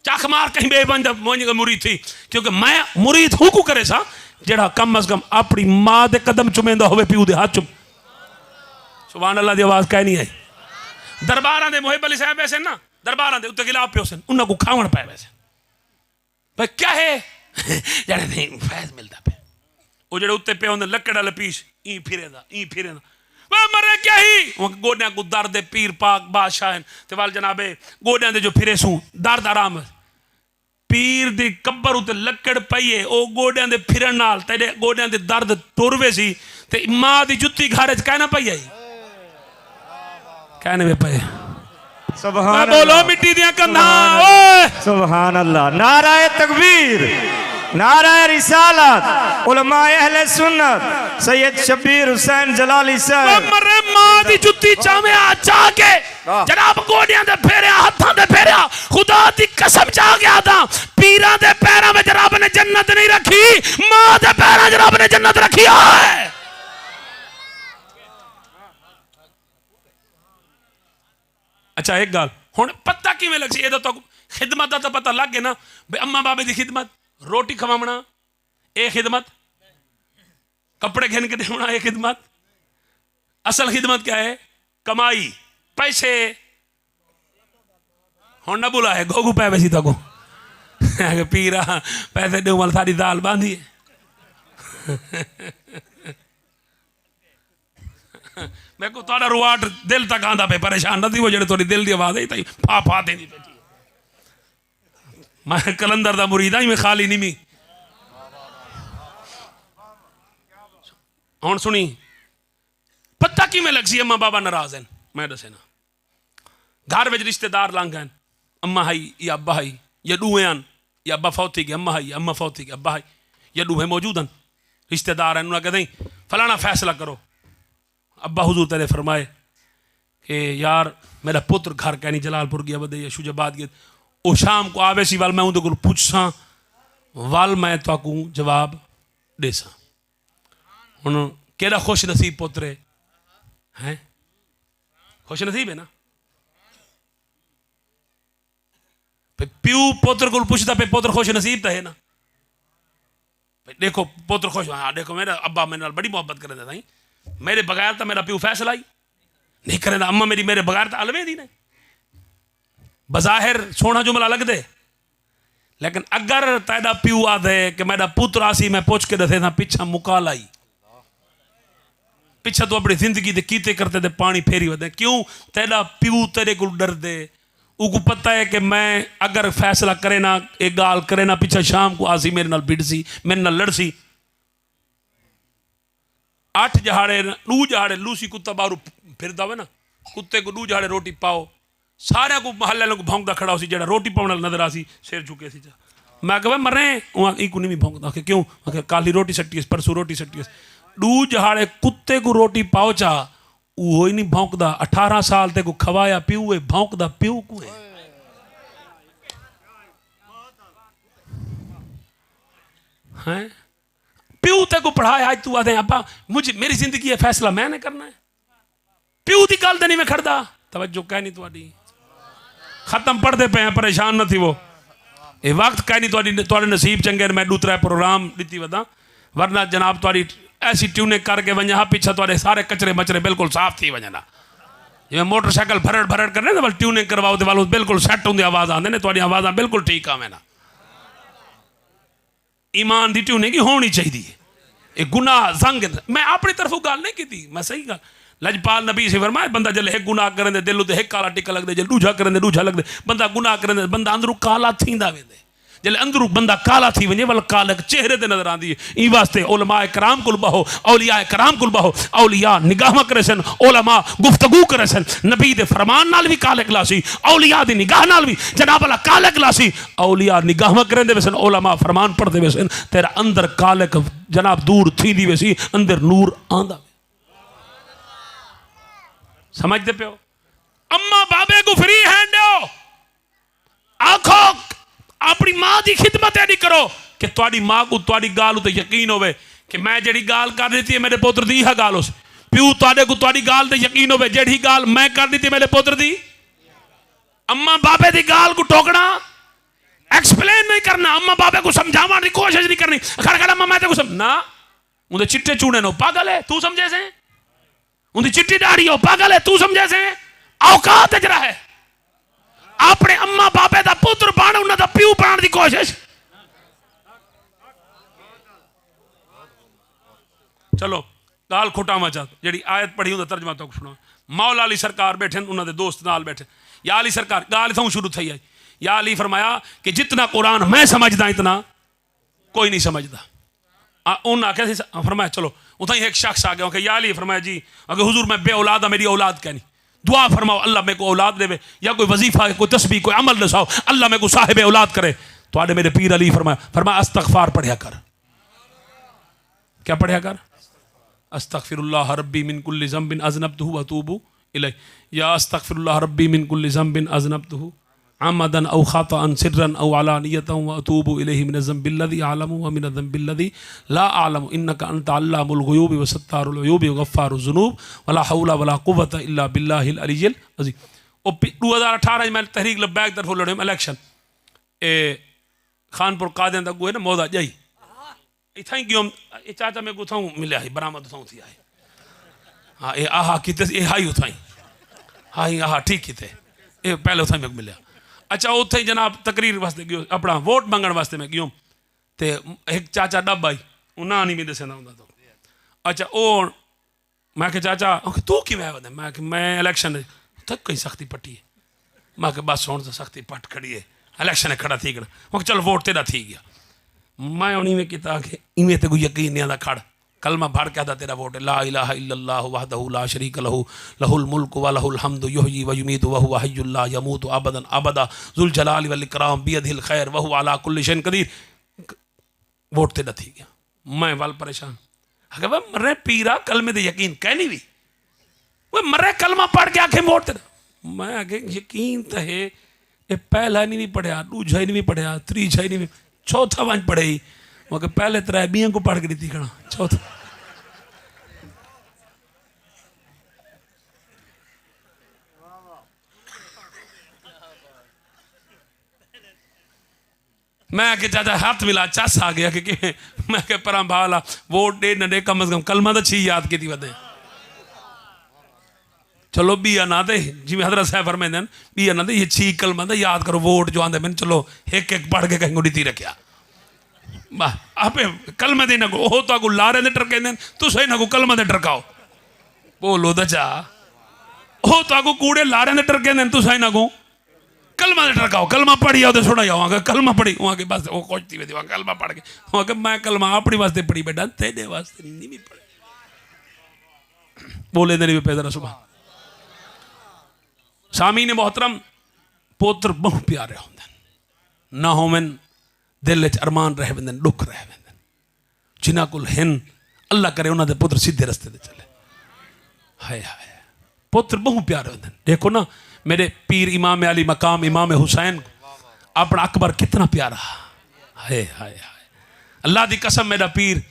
B: चख मार कहीं बेबंद मोनी मुरीद थी, क्योंकि मैं मुरीद हूं को करे सा जेड़ा कम अज कम अपनी मां दे कदम चुमेंदा होवे, प्यू दे हाथ चुम। सुभान अल्लाह दी आवाज कह नहीं आई। दरबारां दे मुहिब अली साहब ऐसे ना, दरबारां दे उत्ते गिलाफ पियो सन, उन्हां को खावण पाए वैसे भाई क्या है जड़े नहीं फैज मिलता पे, वो जेड़े उत्ते पे होंदे लकड़ वाले पीस ई फिरेंदा वह मरे क्या ही, गोडियां को दर्द पीर पाक बादशाह ते वाल जनाबे गोडियां दे जो फिरे सू दर्द आराम, पीर दी कब्र उत्ते लकड़ पई है, ओ गोडियां दे फिरन नाल तेरे गोडियां दे दर्द टुरवे सी, ते मां दी जुत्ती घर च कहना पई आई, कहने वे पए
A: सुभान
B: बोलो मिट्टी दियां कंधा, ओए
A: सुभान अल्लाह। नाराए तकबीर, नाराए रिसालत, उलमाए अहले सुन्नत सैयद शबीर हुसैन जलाली साहब,
B: मरे मां दी जुत्ती चावे आ जाके जनाब गोडियां दे फेरिया हत्थां दे फेरिया, खुदा दी कसम चाह गया था, पीरां दे पैरां में जनाब ने जन्नत नहीं रखी, मां दे पैरां जनाब ने जन्नत रखी है। अच्छा एक गल हुण पता किवें लग सी, ये तो खिदमत दा तो पता लग गया ना, अम्मा बाबे दी खिदमत, रोटी खवावना ये खिदमत, कपड़े घिन के देना ये खिदमत, असल खिदमत क्या है? कमाई पैसे। हुण ना बुला है गोगू पै वैसी तको पीरा पैसे दे वाल सारी दाल बांधी है मैं को तुहाडा रुआट दिल तक आंदा पे, परेशान न थी वो जेड़े तुहाडी दिल दी आवाज़ आई ताई फा फा देनी पे। मैं कलंदर दा मुरीद ही मैं खाली नहीं मी। हुण सुनी पता किवें लग सी अम्मा बाबा नाराज हैं। मैं दसे ना घर में रिश्तेदार लंघ गए, अम्मा हाई या अब्बा हाई या डूहे हैं, या अब्बा फौत थी गए अम्मा हाई, अम्मा फौत थी गई अब्बा हाई, या डूहे मौजूद हैं रिश्तेदार हैं। उन्होंने कहते फलाना फैसला करो। अब्बा हुजूर तेरे फरमाए कि यार मेरा पुत्र घर कहनी जलालपुर गया बदे या शुजाबाद गया, वो शाम को आवे सी वाल मैं उनके को पूछसा वाल मैं ताकू जवाब देसा। हुण केड़ा खुश नसीब पुत्र है, खुश नसीब है ना। प्यू पुत्र को पूछता पे पुत्र खुश नसीब तो है ना। देखो पुत्र खुश, हाँ देखो मेरा अब्बा मेरे नाल बड़ी मोहब्बत करे था, मेरे बगैर तो मेरा प्यू फैसला ही नहीं करे। अम्मा मेरी मेरे बगैर तो अलवे दी ने। बज़ाहिर सोना जुमला लग दे, लेकिन अगर तेरा प्यू आ दे कि मेरा पुत्र आसी मैं पूछ के दसे था पिछा मुका लाई, पिछा तो अपनी जिंदगी दे कीते करते दे पानी फेरी वदे। क्यों? तेरा प्यू तेरे को डर दे, उनको पता है कि मैं अगर फैसला करे ना एक गाल करे ना पिछा शाम को आसी मेरे नाल भिड़सी मेरे नाल लड़सी। 8 जहाड़े 2 जहाड़े लूसी कुत्ता बारू फिरदा वे ना, कुत्ते को 2 जहाड़े रोटी पाओ, सारे को महल्ले को भौंकदा खड़ा हो सी, जेड़ा रोटी पाने नजर आ सी सिर झुके सी। मैं कहा मरे इको नहीं भौंकदा। क्यों? काली रोटी सट्टी परसों रोटी सट्टी 2 जहाड़े कुत्ते को रोटी पाओ चा वो ही नहीं भौंकदा। 18 साल ते को खवाया प्यू है, भौंकदा प्यू को है। प्यू ते को पढ़ाया आज तू आदे अब्बा मुझे मेरी जिंदगी है फैसला मैंने करना है। प्यू दी गल ते नहीं मैं खड़दा। तवज्जो कह नहीं तुहाडी, खत्म पढ़ते पे हैं परेशान न थी वो ये वक्त कह नहीं तुहाडे नसीब चंगे मैं 2-3 प्रोग्राम दिती वदा, वरना जनाब तुहाडी ऐसी ट्यूनिंग करके वंजा पीछे तुहाडे सारे कचरे मचरे बिल्कुल साफ थी वंजना। जिवें मोटरसाइकिल भरड़ भरड़ करने ना ट्यूनिंग करवाओ तो वालों बिल्कुल सैट होंगे आवाज़ आते ने, तुहाडी आवाज़ बिल्कुल ठीक आवे ना। ईमान की ट्यूनिंग ही होनी चाहिए। ये गुनाह जंग मैं अपनी तरफों गल नहीं की, मैं सही गल लजपाल नबी से फरमाया बंदा जल एक गुनाह करें दिल उत्ते एक काला टिक्का लगदे, जल दूजा करें दूजा लगदे। बंदा गुनाह करें बंदा अंदरों काला थींदा वेंदे, जल अंदरों बंदा काला थी वने वाल कालक चेहरे ते नजर आंदी है। ई वास्ते उलमाए कराम कुल बहो, औलिया कराम कुल बहो। औलिया निगाह करे सन, उलमा गुफ्तगू करे सन। नबी दे फरमान नाल भी कालक लासी, औलिया दी निगाह नाल भी जनाब अल्लाह कालक लासी। औलिया निगाह करेंदे वे सन, उलमा फरमान पढ़दे वे सन। तेरा अंदर कालक जनाब दूर थींदी वे सी, अंदर नूर आंदा। समझते पे हो? अम्मा बाबे को फ्री हैंड दो, आखो अपनी मां की खिदमत नहीं करो कि तुहाडी मां को तुहाडी गाल उत्ते यकीन होवे कि मैं जेड़ी गाल कर दी थी मेरे पुत्र दी है गाल उस प्यू तुहाडे को तुहाडी गाल ते यकीन होवे जेड़ी गाल मैं कर दी थी मेरे पुत्र दी। अम्मा बाबे की गाल को टोकना एक्सप्लेन नहीं करना, अम्मा बाबे को समझावा की कोशिश नहीं करनी। खड़ खड़ा अम्मा मैं तेको ना उनके चिट्टे चूड़े नो पागल है तू समझे से, उनकी चिट्टी दाढ़ी हो पागल है तू समझे से। औकात जरा है अपने अम्मा बाबे का पुत्र बन उन्होंने दा प्यू बनने की कोशिश। चलो गाल खुटावा चाह जी आयत पढ़ी उनका तर्जमा तो सुना। मौला अली सरकार बैठे उन्होंने दोस्त नाल बैठे, या अली सरकार गाल इतों शुरू थी आई। या अली फरमाया कि जितना कुरान मैं समझदा इतना कोई नहीं समझदा। उन्हें आख्या फरमाया चलो उतना एक शख्स आ गया कि या अली फरमाया जी अगर हुजूर मैं बे औलाद हाँ मेरी औलाद कहनी दुआ फरमाओ अल्लाह मेरे को औलाद देवे, या कोई वजीफा कोई तस्बीह कोई अमल दसाओ अल्लाह मेरे को साहिब औलाद करे। तो आड़े मेरे पीर अली फरमाया अस्तगफार पढ़िया कर। क्या पढ़िया कर? अस्तगफिरुल्लाह रब्बी मिन कुल्लि ज़ंबिन अज़नबतुहु व अतूबु इलैह, या अस्तगफिरुल्लाह रब्बी मिन कुल्लि ज़ंबिन अज़नबतुहु अमदन औ ख़ातअन सिर्रन औ अलानियतन व अतूबु इलैहि मिन ज़ंबिल्लज़ी अअलमु व मिन ज़ंबिल्लज़ी ला अअलमु इन्नका अंत अल्लामुल ग़ुयूबि व सत्तारुल उयूबि व गफ़्फ़ारुज़ ज़ुनूब वला हौला वला कुव्वता इल्ला बिल्लाहिल अलिय्यिल अज़ीम। ओ 2018 में तहरीक लब्बैक तरफ लड़े इलेक्शन ए खानपुर कादियां तक है ना मौदा जाई इथाई गयो ए चाचा में को थाऊ मिलिया है बरामद थाऊ थी है। हाँ ए आहा किते ए हाई उथाई हाई आहा ठीक किते ए पहले उथाई में मिलिया। अच्छा उत्थे जनाब तकरीर वास्ते गयो अपना वोट मंगण वास्ते मैं गयो ते एक चाचा डब आई ना नहीं भी दसेंदा हुंदा तो अच्छा ओ मैं कि चाचा तू कि मैं इलेक्शन तक कहीं सख्ती पट्टी है मैं कि बस हुण तो सख्ती पट खड़ी है इलेक्शन खड़ा थी गया मैं चल वोट तेरा थी गया मैं हुण इवें कीता कि इवें ते कोई यकीन नहीं आंदा खड़ कलमा भर के आदा तेरा वोट ला इलाहा इल्लल्लाहु वहदहु ला शरीका लहू लहुल मुल्कु व लहुल हम्दु युहयी व युमीतु व हुवा हय्युल ला यमूतु अबदन अबदा जुल जलाली वल इकराम बियदिल खैर व हुवा अला कुल्लि शैइन कदीर वोट तेरा थी गया मैं वाल परेशान अगर वह मरे पीरा कलमे दे यकीन कहनी भी वह मरे कलमा पढ़ के आखे वोट तेरा मैं आगे यकीन तो है ये पहला नहीं भी पढ़िया दूजा ही नहीं भी पढ़िया तीजा ही नहीं भी चौथा वंज पढ़े ही मगर पहले तरह बिया को पढ़ के दी खड़ा चौथा मैं आके चाचा हाथ मिला चस आ गया कि मैं के परा भाला वोट दे न दे कम से कम कलमा तो छी याद की वधे चलो बिया ना दे जिमें हजरत साहब फरमाते हैं बिया ना दे ये छी कलमा तो याद करो वोट जो आंदे मैंने चलो एक एक पढ़ के कहीं दी रखा वाह आपे कलमे दे नगो ओ तो लारे दे टरके तू सही नगो कलमा दे टरकाओ बोलो दचा ओ तो कूड़े लारे दे टरके तू सही नगो कलमा दे टरकाओ कलमा पढ़ी आओ तो सुना जाओ कलमा पढ़ी वहां के बस वो खोजती हुई वहां कलमा पढ़ के वहां के मैं कलमा अपनी वास्ते पढ़ी बेटा तेरे वास्ते नहीं भी पढ़े बोले नहीं पे जरा सुबह सामी ने मोहतरम पुत्र बहुत प्यारे होंगे ना होवन दिल च अरमान रह वेंदे दुख रह वेंदे जिन्हां कोल हिन अल्लाह करे उन्हां दे पुत्र सीधे रस्ते ते चले हाय हाय पुत्र बहुत प्यारे होंगे देखो ना मेरे पीर इमाम अली मकाम इमाम हुसैन अपना अकबर कितना प्यारा हाय हाय हाय अल्लाह दी कसम मेरा पीर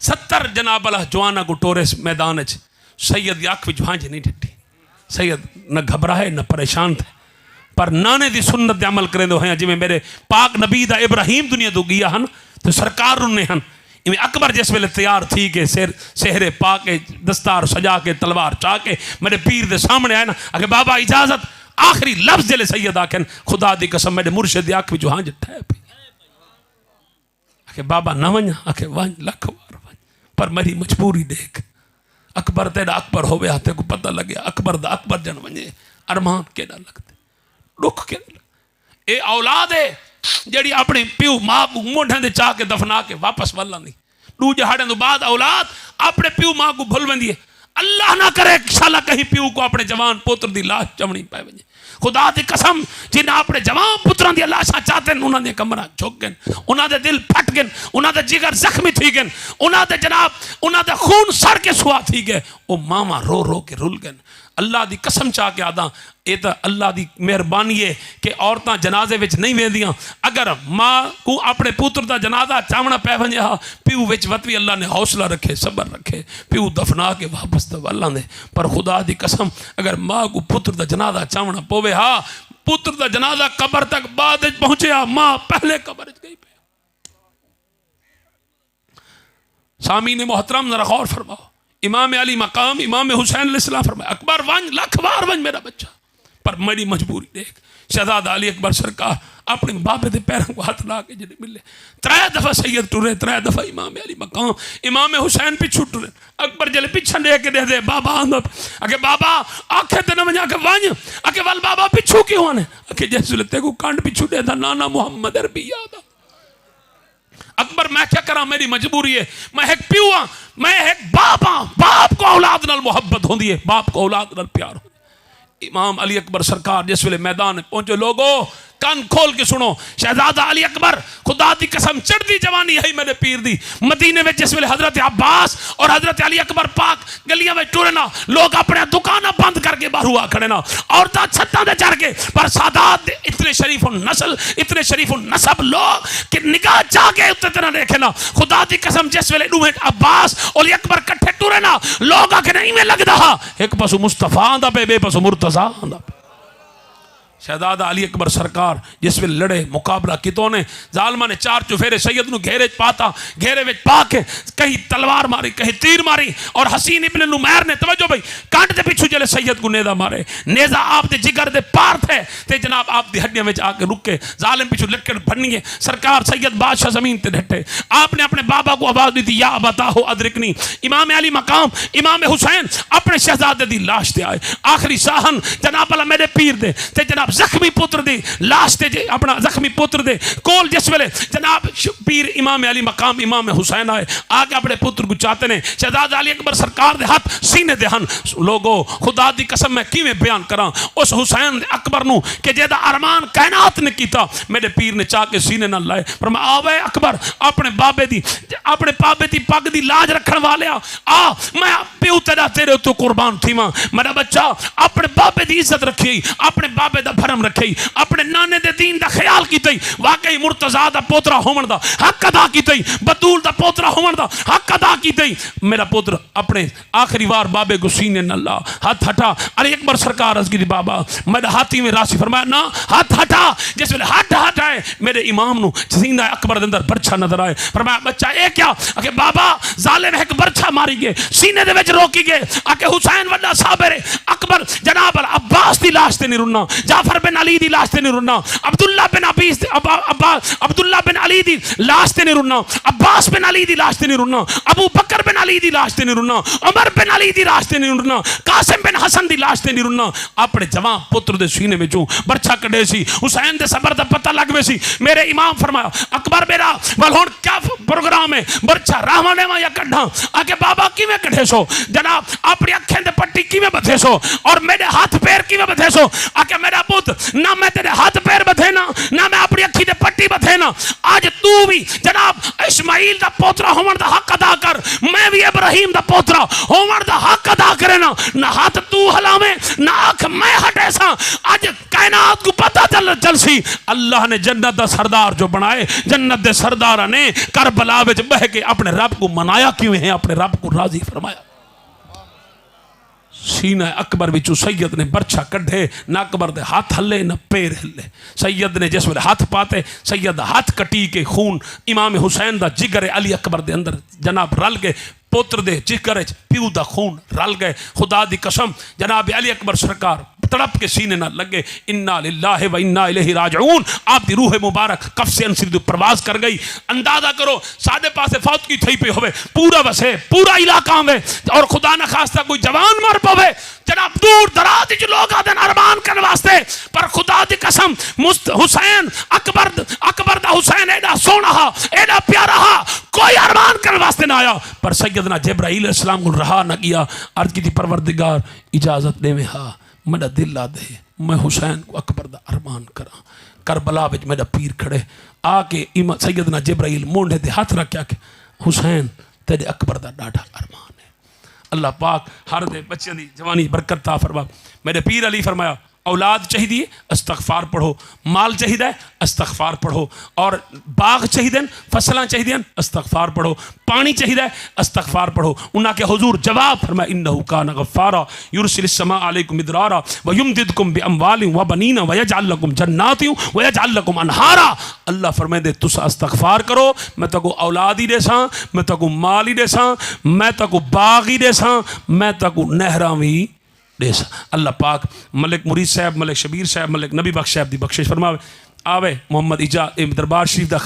B: 70 जनाब अल्लाह जवाना को टोरेस मैदान च सैयद की अख विच भांज नहीं ढिठी सैयद न घबराए न परेशान थे पर नाने दी सुन्नत दे अमल करेंदे हैं जिवें मेरे पाक नबी दा इब्राहिम दुनिया तो गया हन तो सरकार उन्ने हन इवें अकबर जिस वेले तैयार थी के सेहरे पा के दस्तार सजा के तलवार चा के मेरे पीर दे सामने आए ना आके बाबा इजाजत आखिरी लफ्ज जिले सैयद आखन खुदा दी कसम मेरे मुर्शिद दी अख विच हां ठह पई आके बाबा न वञ आके वञ लख बार वञ पर मेरी मजबूरी देख अकबर तेरा अकबर होवे हाथे को पता लगे अकबर दा अकबर जन वञे अरमान केड़ा लगदे दुख के ए औलाद है जड़ी अपने प्यू मां को मोढे दे चाह के दफना के वापस वल आंदी दूजे हाड़े तो बाद औलाद अपने प्यू मां को भूल वेंदी है अल्लाह ना करे साला कहीं प्यू को अपने जवान पुत्र दी लाश चमणी पै वजे खुदा दी कसम जिन्हें अपने जवान पुत्रां दी लाशां चाहते उन्हां दे कमरा झुक गए उन्हां दे दिल फट गए उन्हां दे जिगर जख्मी थी गए उन्हां दे जनाब उन्हां दे खून सड़ के सुहा थी गए ओ मामा रो रो के रुल गए अल्लाह दी कसम चाह के आदा ये तो अल्लाह दी मेहरबानी है कि औरतां जनाजे विच नहीं वेंदियां अगर मां को अपने पुत्र दा जनाजा चावना पै वजे हा प्यू विच वतवी अल्लाह ने हौसला रखे सबर रखे प्यू दफना के वापस तो वल आंदे पर खुदा दी कसम अगर मां को पुत्र दा जनाजा चावना पवे हा पुत्र दा जनाजा कब्र तक बाद पहुंचे मां पहले कब्र च गई सामी ने मोहतरम जरा गौर फरमाओ इमाम अली मकाम इमाम हुसैन अलैहिस्सलाम फरमाया अकबर वंज लख बार वंज मेरा बच्चा पर मेरी मजबूरी देख शहजादा अली अकबर सरकार अपने बाबे के पैरों को हाथ ला के जिन्हें मिले 3 दफा सैयद टुरे 3 दफा इमाम अली मकाम इमाम हुसैन पिछू टुरे अकबर जले पीछे लेके दे बाबा आंदा अके बाबा आखे ते न वजा के वंज अके वल बाबा पिछू क्यों आने अके जिस ते को कांड पिछू दे दा नाना मोहम्मद अरबी याद अकबर मैं क्या करा मेरी मजबूरी है मैं एक प्यू हाँ मैं एक बाप हाँ बाप को औलाद नाल मोहब्बत होंदी है बाप को औलाद नाल प्यार हो इमाम अली अकबर सरकार जिस वेले मैदान पहुंचे लोगो कान खोल के सुनो शहजादा अली अकबर खुदा दी कसम चढ़ती जवानी है मेरे पीर दी मदीने में जिस वेले हजरत अब्बास और हजरत अली अकबर पाक गलियां में टुरे ना लोग अपने दुकान बंद करके बाहर हुआ खड़े ना औरतां छत्तां ते चढ़ के पर सादात इतने शरीफ नस्ल इतने शरीफ नसब लोग कि निगाह जाके उत्ते तरह देखे ना खुदा दी कसम जिस वेले दुहे अब्बास और अकबर इकट्ठे टुरे ना लोग आके नहीं में लगदा एक पासों मुस्तफा आंदा पे बे पासों मुर्तजा आंदा शहजादा अली अकबर सरकार जिस वे लड़े मुकाबला कितों ने जालमा ने 4 चुफेरे सैयद नू घेरे पाता, घेरे में पा के कहीं तलवार मारी कहीं तीर मारी और हसीन इब्न नुमैर ने तवज्जो भाई कांट दे पिछू जले सैयद को नेजा मारे, नेजा आप दे जिगर दे पार थे ते जनाब आप दी हड्डियां में आके रुके, जालिम पिछू लटके भन्निए सरकार सैयद बादशाह जमीन ते डटे। आपने अपने बाबा को आवाज दी थी या अबता हो अदरिकनी। इमाम अली मकाम इमाम हुसैन अपने शहजादे दी लाश ते आए, आखिरी साहन जनाब अल्लाह मेरे पीर दे ते जनाब जख्मी पुत्र दी लाश ते अपना जख्मी पुत्र दे कोल जिस वेले जनाब पीर इमाम अली मकाम इमाम हुसैन आए, आके अपने पुत्र को चाहते ने, शहजादा अली अकबर सरकार दे हाथ सीने दे हन। लोगो खुदा दी कसम मैं किवें बयान करा उस हुसैन अकबर नू कि जेदा अरमान कायनात ने कीता मेरे पीर ने चाह के सीने ना लाए। पर मैं आवे अकबर अपने बाबे दी पग दी लाज रखण वाले आ मैं प्यो तेरा तेरे तो कुर्बान थी मां। मेरा बच्चा अपने बाबे दी इज्जत रखी, अपने बाबे दा भरम रखी, अपने नाने दे दीन दा ख्याल कीते, वाकई मुर्तजा दा पोतरा होवन दा हक अदा कीते, बतूल दा पोतरा होवन दा हक अदा कीते। मेरा पुत्र अपने आखिरी बार बाबे को सीने न ला, हाथ हटा। अरे अकबर सरकार अर्ज की बाबा मेरे हाथी में राशि फरमाया ना हाथ हटा। जिस वेले हाथ हटाए मेरे इमाम नु सीना अकबर दे अंदर बरछा नजर आए। फरमाया बच्चा ये क्या? आके बाबा जालिम एक बरछा मारी गए सीने दे विच रोकी गए। आके हुसैन वड्डा साबिर है। अकबर जनाब अब्बास दी लाश ते नहीं रुना, जाफर बिन अली दी लाश ते नहीं रुना, अब्दुल्ला बिन अली दी लाश ते नहीं रुना, अब्बास बिन अली दी लाश ते नहीं रुना, अबू बकर बिन अली दी लाश ते नहीं रुना, उमर बिन अली दी लाश ते नहीं रुना, कासिम बिन हसन दी लाश ते नहीं रुना। अपने जवान पुत्र दे सीने विचों बरछा कढे सी, हुसैन दे सबर दा पता लग वे सी। मेरे इमाम फरमाया अकबर मेरा वल हुण क्या प्रोग्राम है, बरछा राहवा देवां या कढां? आके बाबा किवें कढे सो जनाब अपनी अखां दे पट्टी किवें बधे सो और मेरे हाथ पैर किवें बधे सो? आके मेरा पुत्र ना मैं तेरे हाथ पैर बधे ना मैं अपनी अखी दे पट्टी बधे ना। आज तू भी जनाब इस्माइल दा पोतरा होवन दा हक अदा कर, मैं भी इब्राहिम दा पोतरा होवन दा हक अदा करे ना हाथ तू हलावे ना आंख मैं हटे सा। आज कायनात को पता चल सी अल्लाह ने जन्नत दा सरदार जो बनाए, जन्नत दे सरदार ने करबला विच बह के अपने रब को मनाया क्यों है, अपने रब को राजी फरमाया। सीना अकबर विचू सैयद ने बरछा कढ़े, ना अकबर दे हाथ हले ना पैर हिले। सैयद ने जिस वेले हाथ पाते सैयद हाथ कटी के खून इमाम हुसैन दा जिगर अली अकबर दे अंदर जनाब रल गए, पुत्र दे जिगर प्यू दा खून रल गए। खुदा दी कसम जनाब अली अकबर सरकार तड़प के सीने ना लगे। इन्ना लिल्लाहि व इन्ना इलैहि राजिऊन। आप दी रूह मुबारक कफ से अंसिर प्रवास कर गई। अंदाजा करो साढ़े पासे फौत की थई पे होवे, पूरा वसे पूरा इलाका में और खुदा न खास्ता कोई जवान मर पवे जनाब दूर दराज च लोग आदे अरमान करने वास्ते। पर खुदा दी कसम हुसैन अकबर दा हुसैन एडा सोना हा एडा प्यारा हा, कोई अरमान करने वास्ते ना आया। पर सैयदना जिब्राइल अलैहिस्सलाम को रहा न किया। अर्ज की थी परवरदिगार इजाजत दे में हा मेरा दिल ला दे, मैं हुसैन को अकबर दा अरमान करा। करबला विच मेरा पीर खड़े आके सैयदना जिब्राइल मोंढे ते हाथ रख के हुसैन तेरे अकबर दा डाढ़ा अरमान है। अल्लाह पाक हर दे बच्चों की जवानी बरकत ता फरमा। मेरे पीर अली फरमाया औलाद चाहिए इस्तगफार पढ़ो, माल चाहिए इस्तगफार पढ़ो, और बाग चाहिए फसलां चाहिए इस्तगफार पढ़ो, पानी चाहिए इस्तगफार पढ़ो। उन्हें के हुजूर जवाब फरमाया इन्नहु कान गफ्फारा युरसिलिस समा अलैकुम मिदरारा व युमदिदकुम बिअमवालिन व बनीना व यजअल लकुम जन्नातिन व यजअल लकुम अनहारा। अल्लाह फरमाए दे तुस इस्तगफार करो, मैं तको औलाद ही देसा, मैं तको माल ही देसा, मैं तको बाग ही देसा, मैं तको नहरां भी देसा। अल्लाह पाक मलिक मुरीद साहब, मलिक शबीर साहब, मलिक नबी बख्श साहब दी बख्शिश फरमावे। आवे मोहम्मद इजाज दरबार शरीफ दा